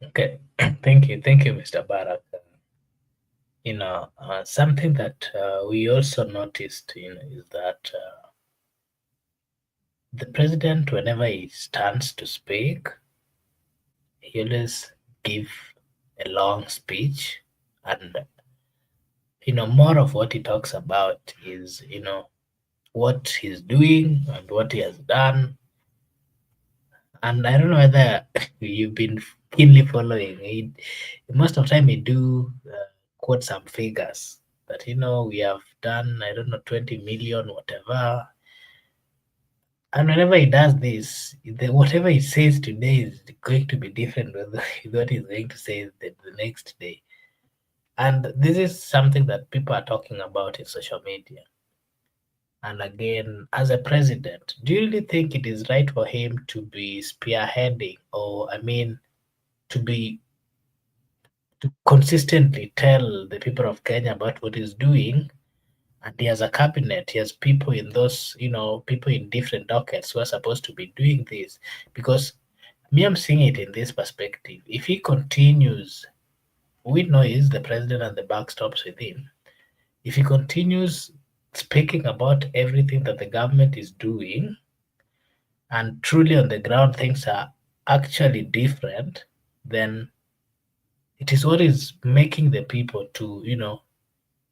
Okay, thank you, Mr. Barak. Something that we also noticed, is that the president, whenever he stands to speak, he always give a long speech, and more of what he talks about is what he's doing and what he has done. And I don't know whether you've been keenly following it. Most of the time, he do quote some figures that we have done. I don't know, 20 million, whatever. And whenever he does this, whatever he says today is going to be different with what he's going to say the next day. And this is something that people are talking about in social media. And again, as a president, do you really think it is right for him to be spearheading, or I mean, to be to consistently tell the people of Kenya about what he's doing? And he has a cabinet, he has people in those, people in different dockets who are supposed to be doing this. Because me, I'm seeing it in this perspective. If he continues, we know he's the president and the buck stops with him. If he continues speaking about everything that the government is doing, and truly on the ground things are actually different, then it is what is making the people to,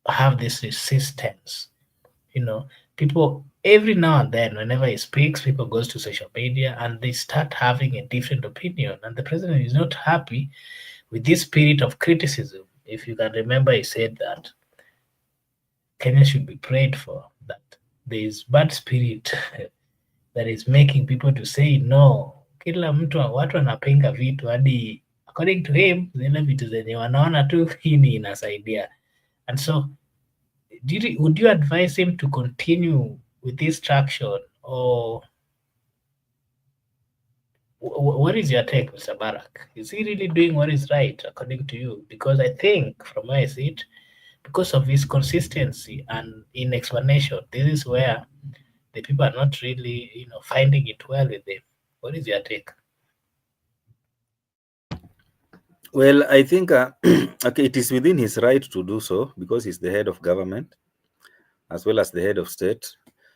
have this resistance. You know, people every now and then, whenever he speaks, people goes to social media and they start having a different opinion. And the president is not happy with this spirit of criticism. If you can remember, he said that Kenya should be prayed for, that there is bad spirit that is making people to say no. Kila mtu, watu wanapinga vitu hadi according to him zile vitu zenye wanaona tu hii ni inasaidia. And so would you advise him to continue with this traction, or what is your take, Mr. Barak? Is he really doing what is right according to you? Because I think from where I see it, because of his consistency and in explanation, this is where the people are not really, finding it well with him. What is your take? Well, I think okay, it is within his right to do so because he's the head of government as well as the head of state.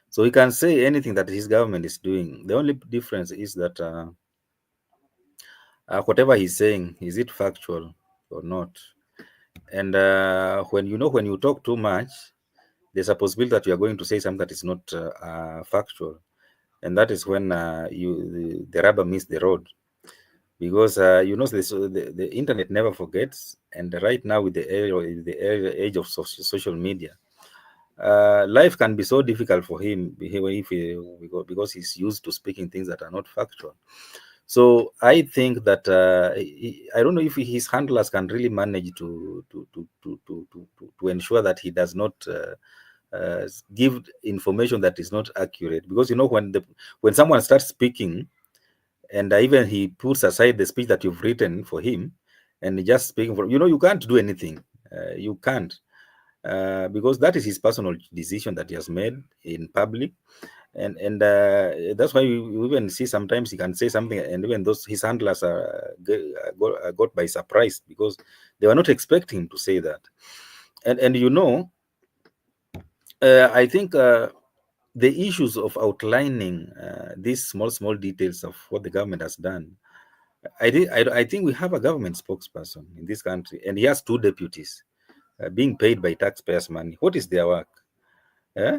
So he can say anything that his government is doing. The only difference is that whatever he's saying, is it factual or not? And when you talk too much, there's a possibility that you are going to say something that is not factual, and that is when the rubber meets the road. Because the internet never forgets, and right now with the age of social media, life can be so difficult for him because he's used to speaking things that are not factual. So I think that I don't know if his handlers can really manage to ensure that he does not give information that is not accurate. Because when someone starts speaking, and even he puts aside the speech that you've written for him, and just speaking for you can't do anything. You can't. Because that is his personal decision that he has made in public, and that's why you even see sometimes he can say something, and even those his handlers are got by surprise because they were not expecting him to say that. And I think the issues of outlining these small details of what the government has done. I think we have a government spokesperson in this country, and he has two deputies being paid by taxpayers' money. What is their work? Eh?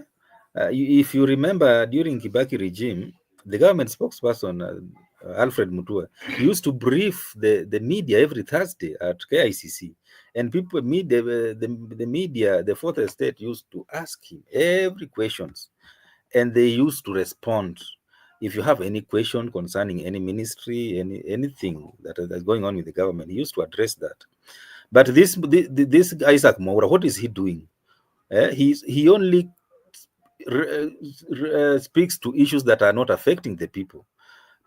If you remember, during Kibaki regime, the government spokesperson, Alfred Mutua, used to brief the media every Thursday at KICC. And people, the media, the fourth estate used to ask him every questions. And they used to respond. If you have any question concerning any ministry, anything that is going on with the government, he used to address that. But this Isaac Maura, what is he doing? He only speaks to issues that are not affecting the people.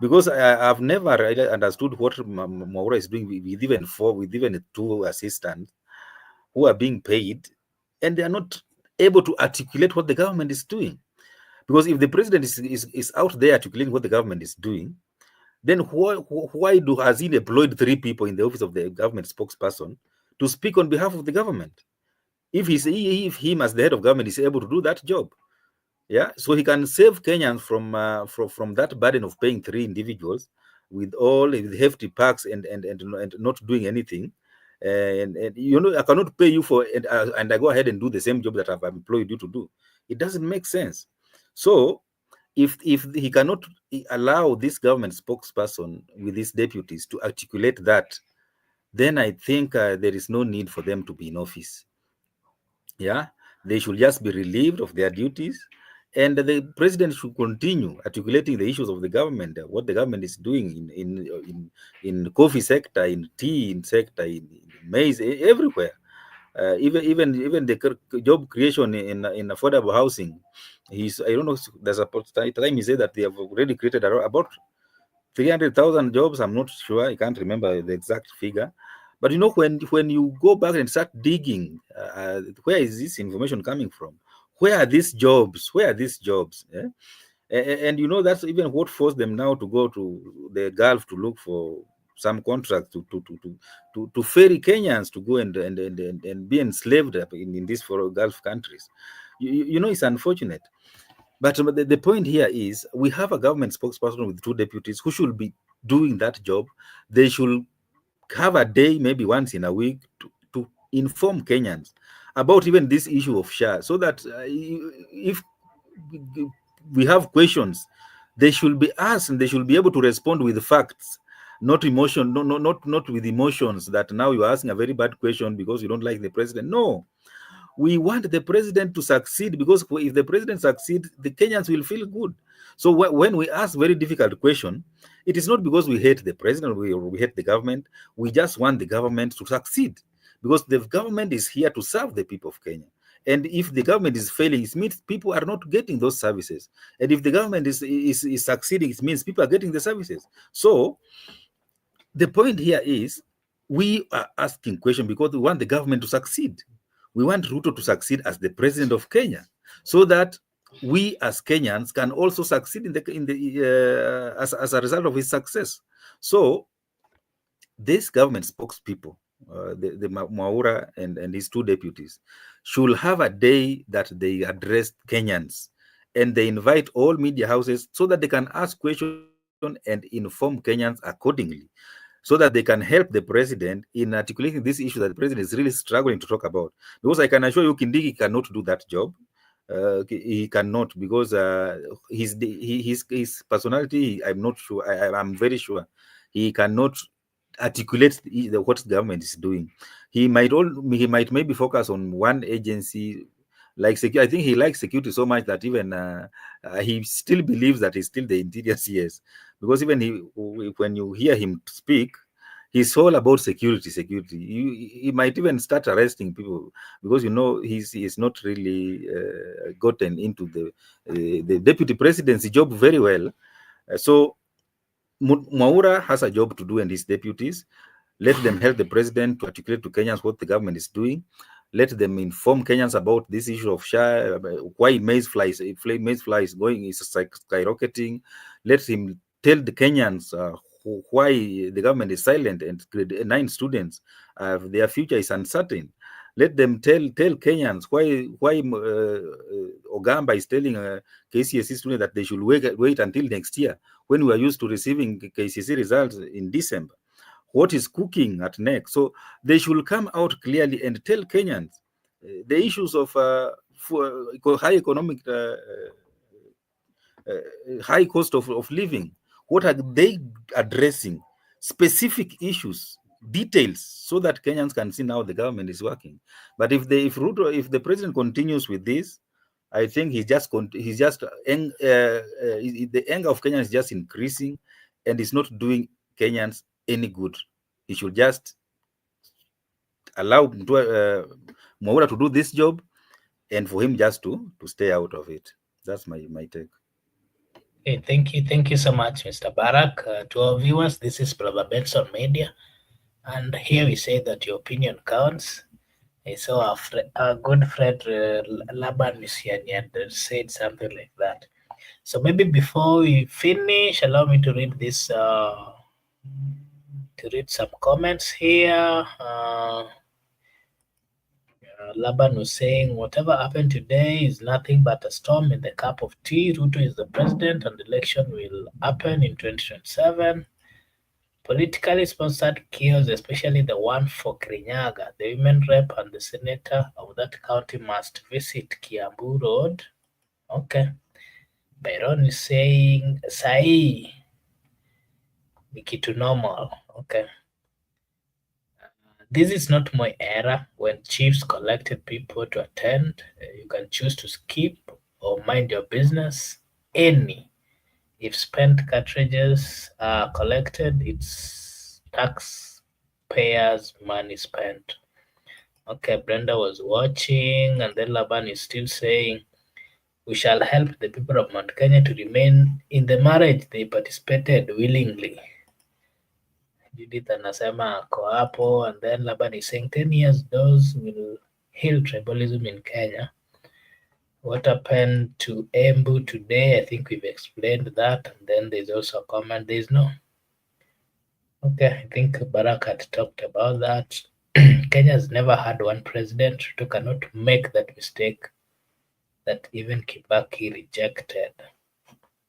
Because I've never really understood what Maura is doing with even two assistants who are being paid, and they are not able to articulate what the government is doing. Because if the president is out there articulating what the government is doing, then why has he employed three people in the office of the government spokesperson to speak on behalf of the government? If him as the head of government is able to do that job, yeah, so he can save Kenyans from that burden of paying three individuals with all with hefty packs and not doing anything. And you know, I cannot pay you for and I go ahead and do the same job that I've employed you to do. It doesn't make sense. So if he cannot allow this government spokesperson with his deputies to articulate that, then I think there is no need for them to be in office. Yeah, they should just be relieved of their duties, and the president should continue articulating the issues of the government, what the government is doing in coffee sector, in tea in sector, in maize, everywhere. Even the job creation in affordable housing. I don't know. There's a time he said that they have already created about 300,000 jobs. I'm not sure. I can't remember the exact figure. But you know, when you go back and start digging, where is this information coming from? Where are these jobs? Where are these jobs? Yeah? And you know, that's even what forced them now to go to the Gulf to look for some contract to ferry Kenyans to go and be enslaved in these four Gulf countries. You know, it's unfortunate. But the point here is we have a government spokesperson with two deputies who should be doing that job. They should have a day, maybe once in a week, to inform Kenyans about even this issue of SHA, so that if we have questions, they should be asked and they should be able to respond with facts, not emotion, not with emotions that now you're asking a very bad question because you don't like the president. No, we want the president to succeed, because if the president succeeds, the Kenyans will feel good. So when we ask very difficult question, it is not because we hate the president or we hate the government. We just want the government to succeed, because the government is here to serve the people of Kenya. And if the government is failing, it means people are not getting those services. And if the government is succeeding, it means people are getting the services. So the point here is we are asking question because we want the government to succeed. We want Ruto to succeed as the president of Kenya, so that we as Kenyans can also succeed as a result of his success. So this government spokespeople, the Mwaura and his two deputies, should have a day that they address Kenyans, and they invite all media houses so that they can ask questions and inform Kenyans accordingly, so that they can help the president in articulating this issue that the president is really struggling to talk about. Because I can assure you, Kindiki cannot do that job. He cannot, because his personality, I'm not sure. I'm very sure he cannot articulate what the government is doing. He might maybe focus on one agency. Like I think he likes security so much that even he still believes that he's still the interior CS, because even when you hear him speak, he's all about security. He might even start arresting people, because you know he's not really gotten into the deputy presidency job very well. So Mwaura has a job to do, and his deputies. Let them help the president to articulate to Kenyans what the government is doing. Let them inform Kenyans about this issue of SHA, why maize fly is skyrocketing. Let him tell the Kenyans why the government is silent and grade 9 students, their future is uncertain. Let them tell Kenyans why Ogamba is telling KCSE students that they should wait until next year, when we are used to receiving KCSE results in December. What is cooking at next? So they should come out clearly and tell Kenyans the issues of high economic, high cost of living. What are they addressing? Specific issues, details, so that Kenyans can see now the government is working. But if the president continues with this, I think the anger of Kenyans is just increasing, and it's not doing Kenyans any good. He should just allow Mwaura to do this job, and for him just to stay out of it. That's my take. Okay, thank you so much, Mr. Barak. To our viewers, this is Brother Benson Media, and here we say that your opinion counts. I saw our good friend Laban Misiani had said something like that. So maybe before we finish, allow me to read this. To read some comments here. Laban was saying, whatever happened today is nothing but a storm in the cup of tea. Ruto is the president, and the election will happen in 2027. Politically sponsored chaos, especially the one for Kirinyaga, the women rep and the senator of that county must visit Kiambu Road. Okay. Byron is saying, Sai, ni kitu normal. Okay. This is not my era when chiefs collected people to attend. You can choose to skip or mind your business. Any. If spent cartridges are collected, it's taxpayers' money spent. Okay, Brenda was watching, and then Laban is still saying, we shall help the people of Mount Kenya to remain in the marriage they participated willingly. Judith anasema ako hapo, and then Laban is saying 10 years those will heal tribalism in Kenya. What happened to Embu today? I think we've explained that. And then there's also a comment. There's no. Okay, I think Barak had talked about that. Kenya has never had one president who cannot make that mistake that even Kibaki rejected.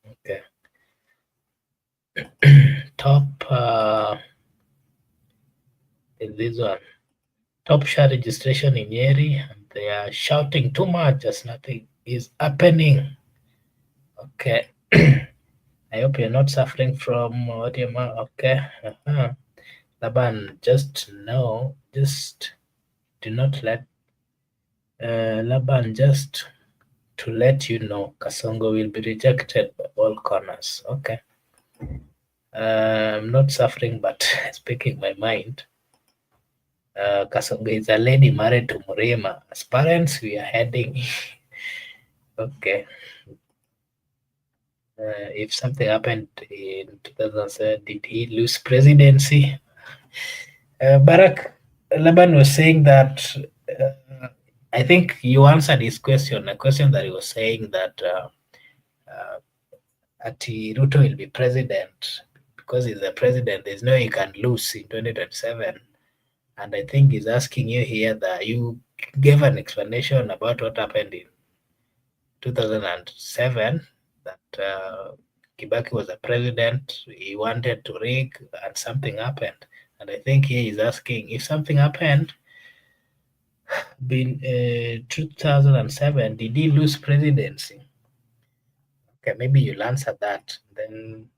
Okay. Top is this one. Top share registration in Nyeri, and they are shouting too much as nothing is happening. Okay. I hope you're not suffering from what you okay. Laban, just do not let Laban, just to let you know, Kasongo will be rejected by all corners. Okay. I'm not suffering, but speaking my mind. Kasongo is a lady married to Murema. As parents, we are heading. Okay. If something happened in 2007, did he lose presidency? Barak, Laban was saying that I think you answered his question, a question that he was saying that Ati Ruto will be president because he's the president. There's no way he can lose in 2027. And I think he's asking you here that you gave an explanation about what happened in 2007, that Kibaki was a president, he wanted to rig, and something happened. And I think here he's asking if something happened in 2007, did he lose presidency? Okay, maybe you'll answer that. Then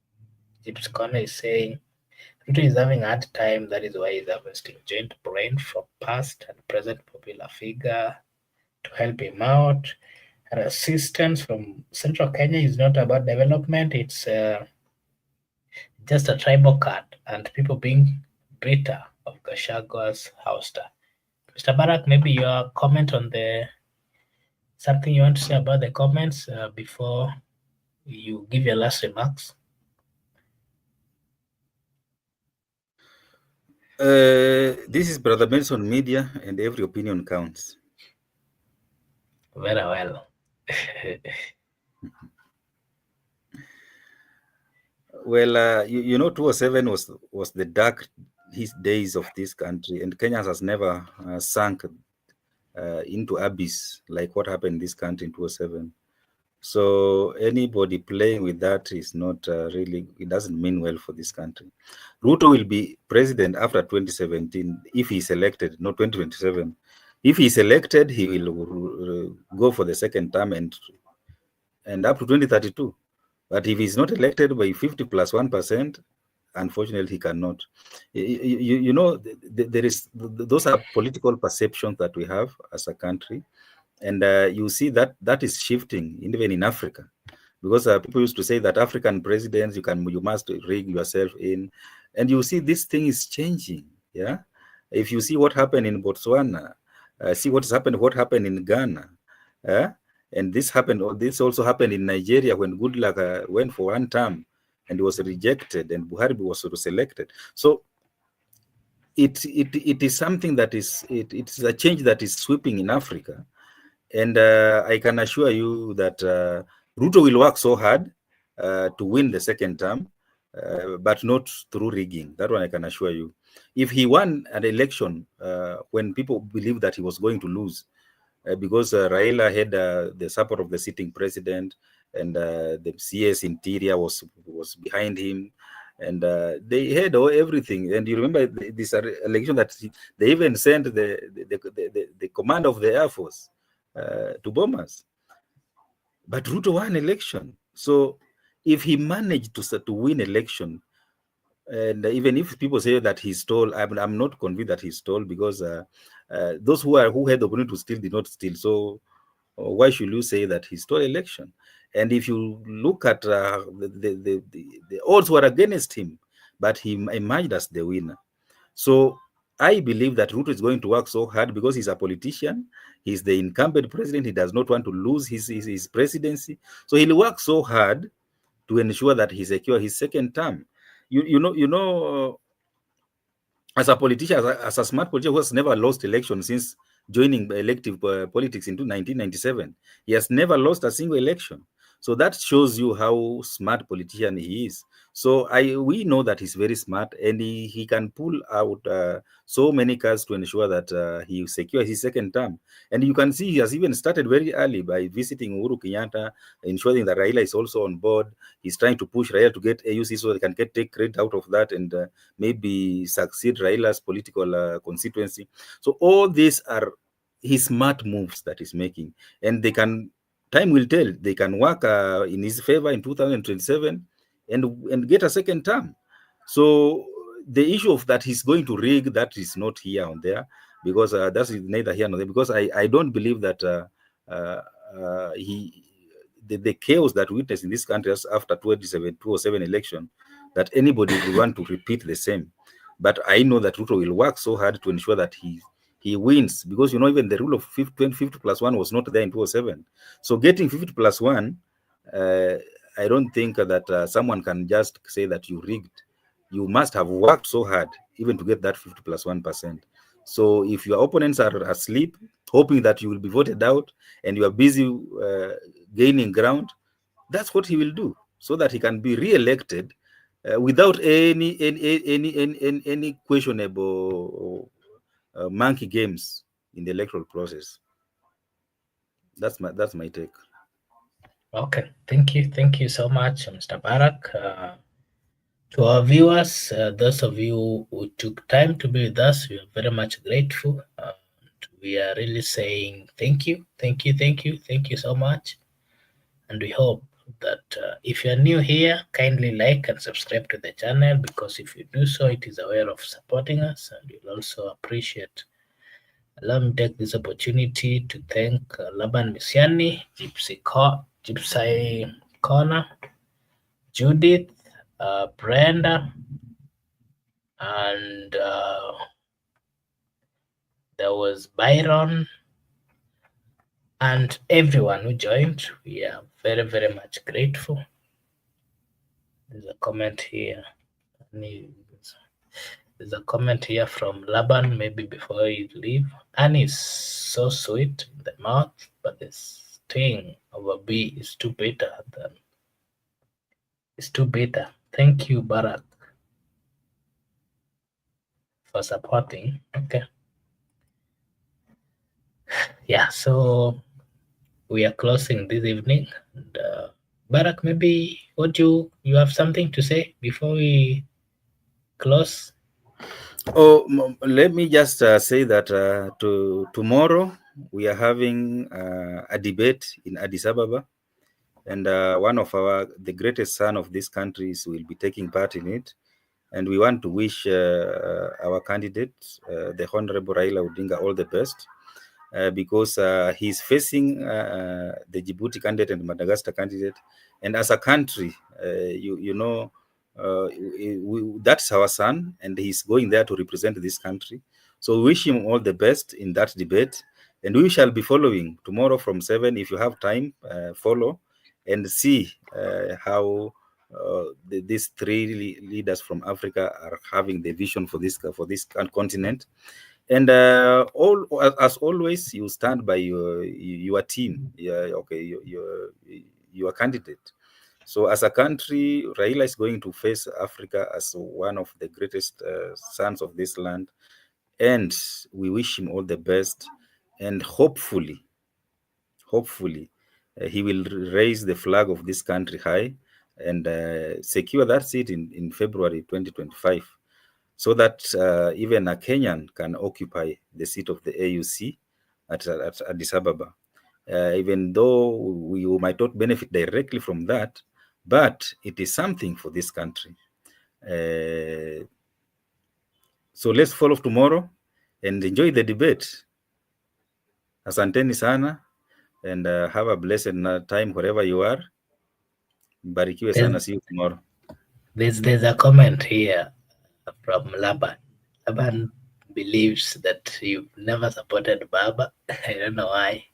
James Conner is saying Ruto is having a hard time, that is why he's harvesting joint brain from past and present popular figure to help him out. And assistance from Central Kenya is not about development, it's just a tribal card and people being bitter of Gachagwa's ouster. Mr. Barak, maybe your comment on something you want to say about the comments before you give your last remarks. This is Brother Benson Media, and every opinion counts. Very well. Well, you know, 2007 was the dark days of this country, and Kenya has never sunk into abyss like what happened in this country in 2007. So anybody playing with that is not really, it doesn't mean well for this country. Ruto will be president after 2017 if he's elected, not 2027. If he's elected, he will go for the second term and up to 2032. But if he's not elected by 50 plus 1%, unfortunately, he cannot. You know, there is, those are political perceptions that we have as a country. And you see that is shifting even in Africa, because people used to say that African presidents, you must rig yourself in, and you see this thing is changing. Yeah, if you see what happened in Botswana, see what happened in Ghana, uh, and this also happened in Nigeria when Goodluck went for one term and was rejected, and Buhari was selected. So it is something that it's a change that is sweeping in Africa. And I can assure you that Ruto will work so hard to win the second term, but not through rigging. That one I can assure you. If he won an election when people believed that he was going to lose, because Raila had the support of the sitting president, and the CS Interior was behind him, and they had everything. And you remember this election that they even sent the command of the Air Force to bomb us. But Ruto won election. So if he managed to win election, and even if people say that he stole, I'm not convinced that he stole, because those who had the opportunity to steal did not steal. So why should you say that he stole election? And if you look at the odds were against him, but he emerged as the winner. So I believe that Ruto is going to work so hard because he's a politician. He's the incumbent president. He does not want to lose his presidency. So he'll work so hard to ensure that he secure his second term. As a politician, as a smart politician who has never lost election since joining elective politics in 1997, he has never lost a single election. So that shows you how smart politician he is. So we know that he's very smart, and he can pull out so many cards to ensure that he secures his second term. And you can see he has even started very early by visiting Uhuru Kenyatta, ensuring that Raila is also on board. He's trying to push Raila to get AUC so they can take credit out of that, and maybe succeed Raila's political constituency. So all these are his smart moves that he's making, and time will tell. They can work in his favor in 2027 and get a second term. So the issue of that he's going to rig, that is not here or there, because that's neither here nor there. Because I don't believe that the chaos that we witnessed in this country after 2007 election, that anybody will want to repeat the same. But I know that Ruto will work so hard to ensure that he wins, because even the rule of 50 plus 1 was not there in 2007. So getting 50 plus 1, I don't think that someone can just say that you rigged. You must have worked so hard even to get that 50 plus 1%. So if your opponents are asleep, hoping that you will be voted out, and you are busy gaining ground, that's what he will do, so that he can be re-elected without any questionable monkey games in the electoral process. That's my take. Okay, thank you so much, Mr. Barak. To our viewers, those of you who took time to be with us, we are very much grateful. We are really saying thank you so much. And we hope that if you are new here, kindly like and subscribe to the channel, because if you do so, it is a way of supporting us, and we'll also appreciate. Allow me to take this opportunity to thank Laban Misiani, Gypsy Corner, Judith, Brenda, and there was Byron, and everyone who joined. We are very, very much grateful. There's a comment here. There's a comment here from Laban, maybe before you leave. Annie is so sweet in the mouth, but the sting of a bee is too bitter. It's too bitter. Thank you, Barak, for supporting. Okay. Yeah, so we are closing this evening. And, Barak, maybe you have something to say before we close? Let me just say that tomorrow we are having a debate in Addis Ababa, and one of the greatest son of this country will be taking part in it, and we want to wish our candidate, the Honorable Raila Odinga, all the best. because he's facing the Djibouti candidate and Madagascar candidate, and as a country, you know, that's our son, and he's going there to represent this country. So we wish him all the best in that debate, and we shall be following tomorrow from 7. If you have time, follow and see how these three leaders from Africa are having the vision for this continent. And as always, you stand by your team, okay, your candidate. So as a country, Raila is going to face Africa as one of the greatest sons of this land, and we wish him all the best. And hopefully, he will raise the flag of this country high and secure that seat in February 2025, so that even a Kenyan can occupy the seat of the AUC at Addis Ababa. Even though we might not benefit directly from that, but it is something for this country. So let's follow tomorrow and enjoy the debate. Asanteni sana, and have a blessed time wherever you are. Barikiwe sana. See you tomorrow. There's a comment here from Laban. Laban believes that you've never supported Baba. I don't know why.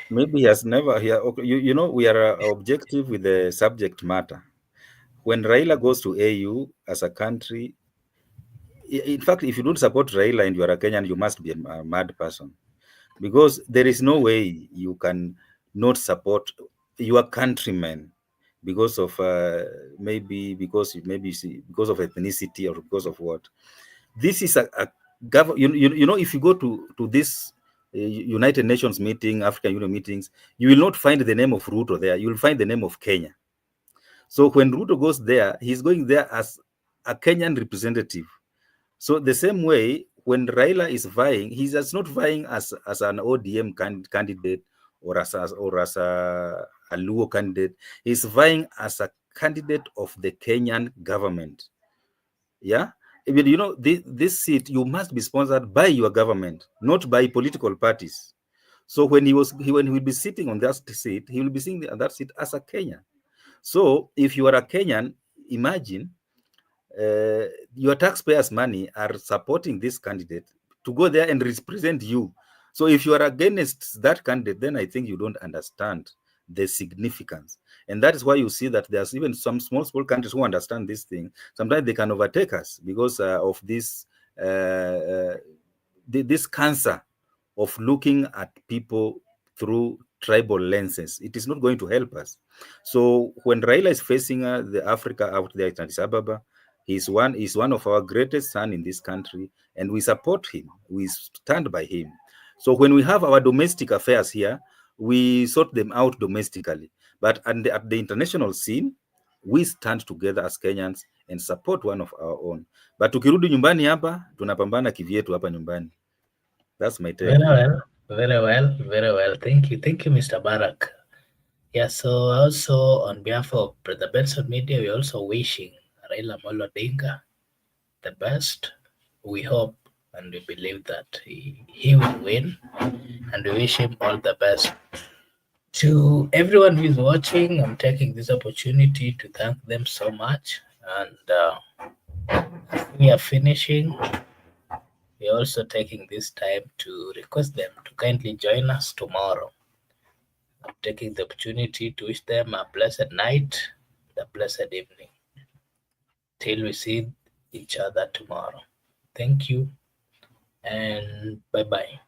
Maybe he has never. Okay, you know, we are objective with the subject matter. When Raila goes to AU as a country, in fact, if you don't support Raila and you are a Kenyan, you must be a mad person, because there is no way you can not support your countrymen because of because of ethnicity or because of what. This is a you know, if you go to this United Nations meeting, African Union meetings, you will not find the name of Ruto there. You will find the name of Kenya. So when Ruto goes there, he's going there as a Kenyan representative. So the same way, when Raila is vying, he's just not vying as an ODM candidate or as a Luo candidate. He's vying as a candidate of the Kenyan government. Yeah, even, you know, this seat, you must be sponsored by your government, not by political parties. So when he will be sitting on that seat, he will be sitting on that seat as a Kenyan. So if you are a Kenyan, imagine your taxpayers' money are supporting this candidate to go there and represent you. So if you are against that candidate, then I think you don't understand the significance. And that is why you see that there's even some small countries who understand this thing. Sometimes they can overtake us because of this this cancer of looking at people through tribal lenses. It is not going to help us. So when Raila is facing the Africa out there at Addis Ababa, he's one of our greatest sons in this country, and we support him. We stand by him. So when we have our domestic affairs here, we sort them out domestically. But at the international scene, we stand together as Kenyans and support one of our own. But tukirudi nyumbani hapa, tunapambana kivyetu hapa nyumbani. That's my take. Very well. Thank you, Mr. Barak. Yeah, so also on behalf of the Benson Media, we're also wishing Raila Amolo Odinga the best. We hope and we believe that he will win, and we wish him all the best. To everyone who is watching, I'm taking this opportunity to thank them so much. And we are finishing. We're also taking this time to request them to kindly join us tomorrow. I'm taking the opportunity to wish them a blessed night, a blessed evening, till we see each other tomorrow. Thank you and bye bye.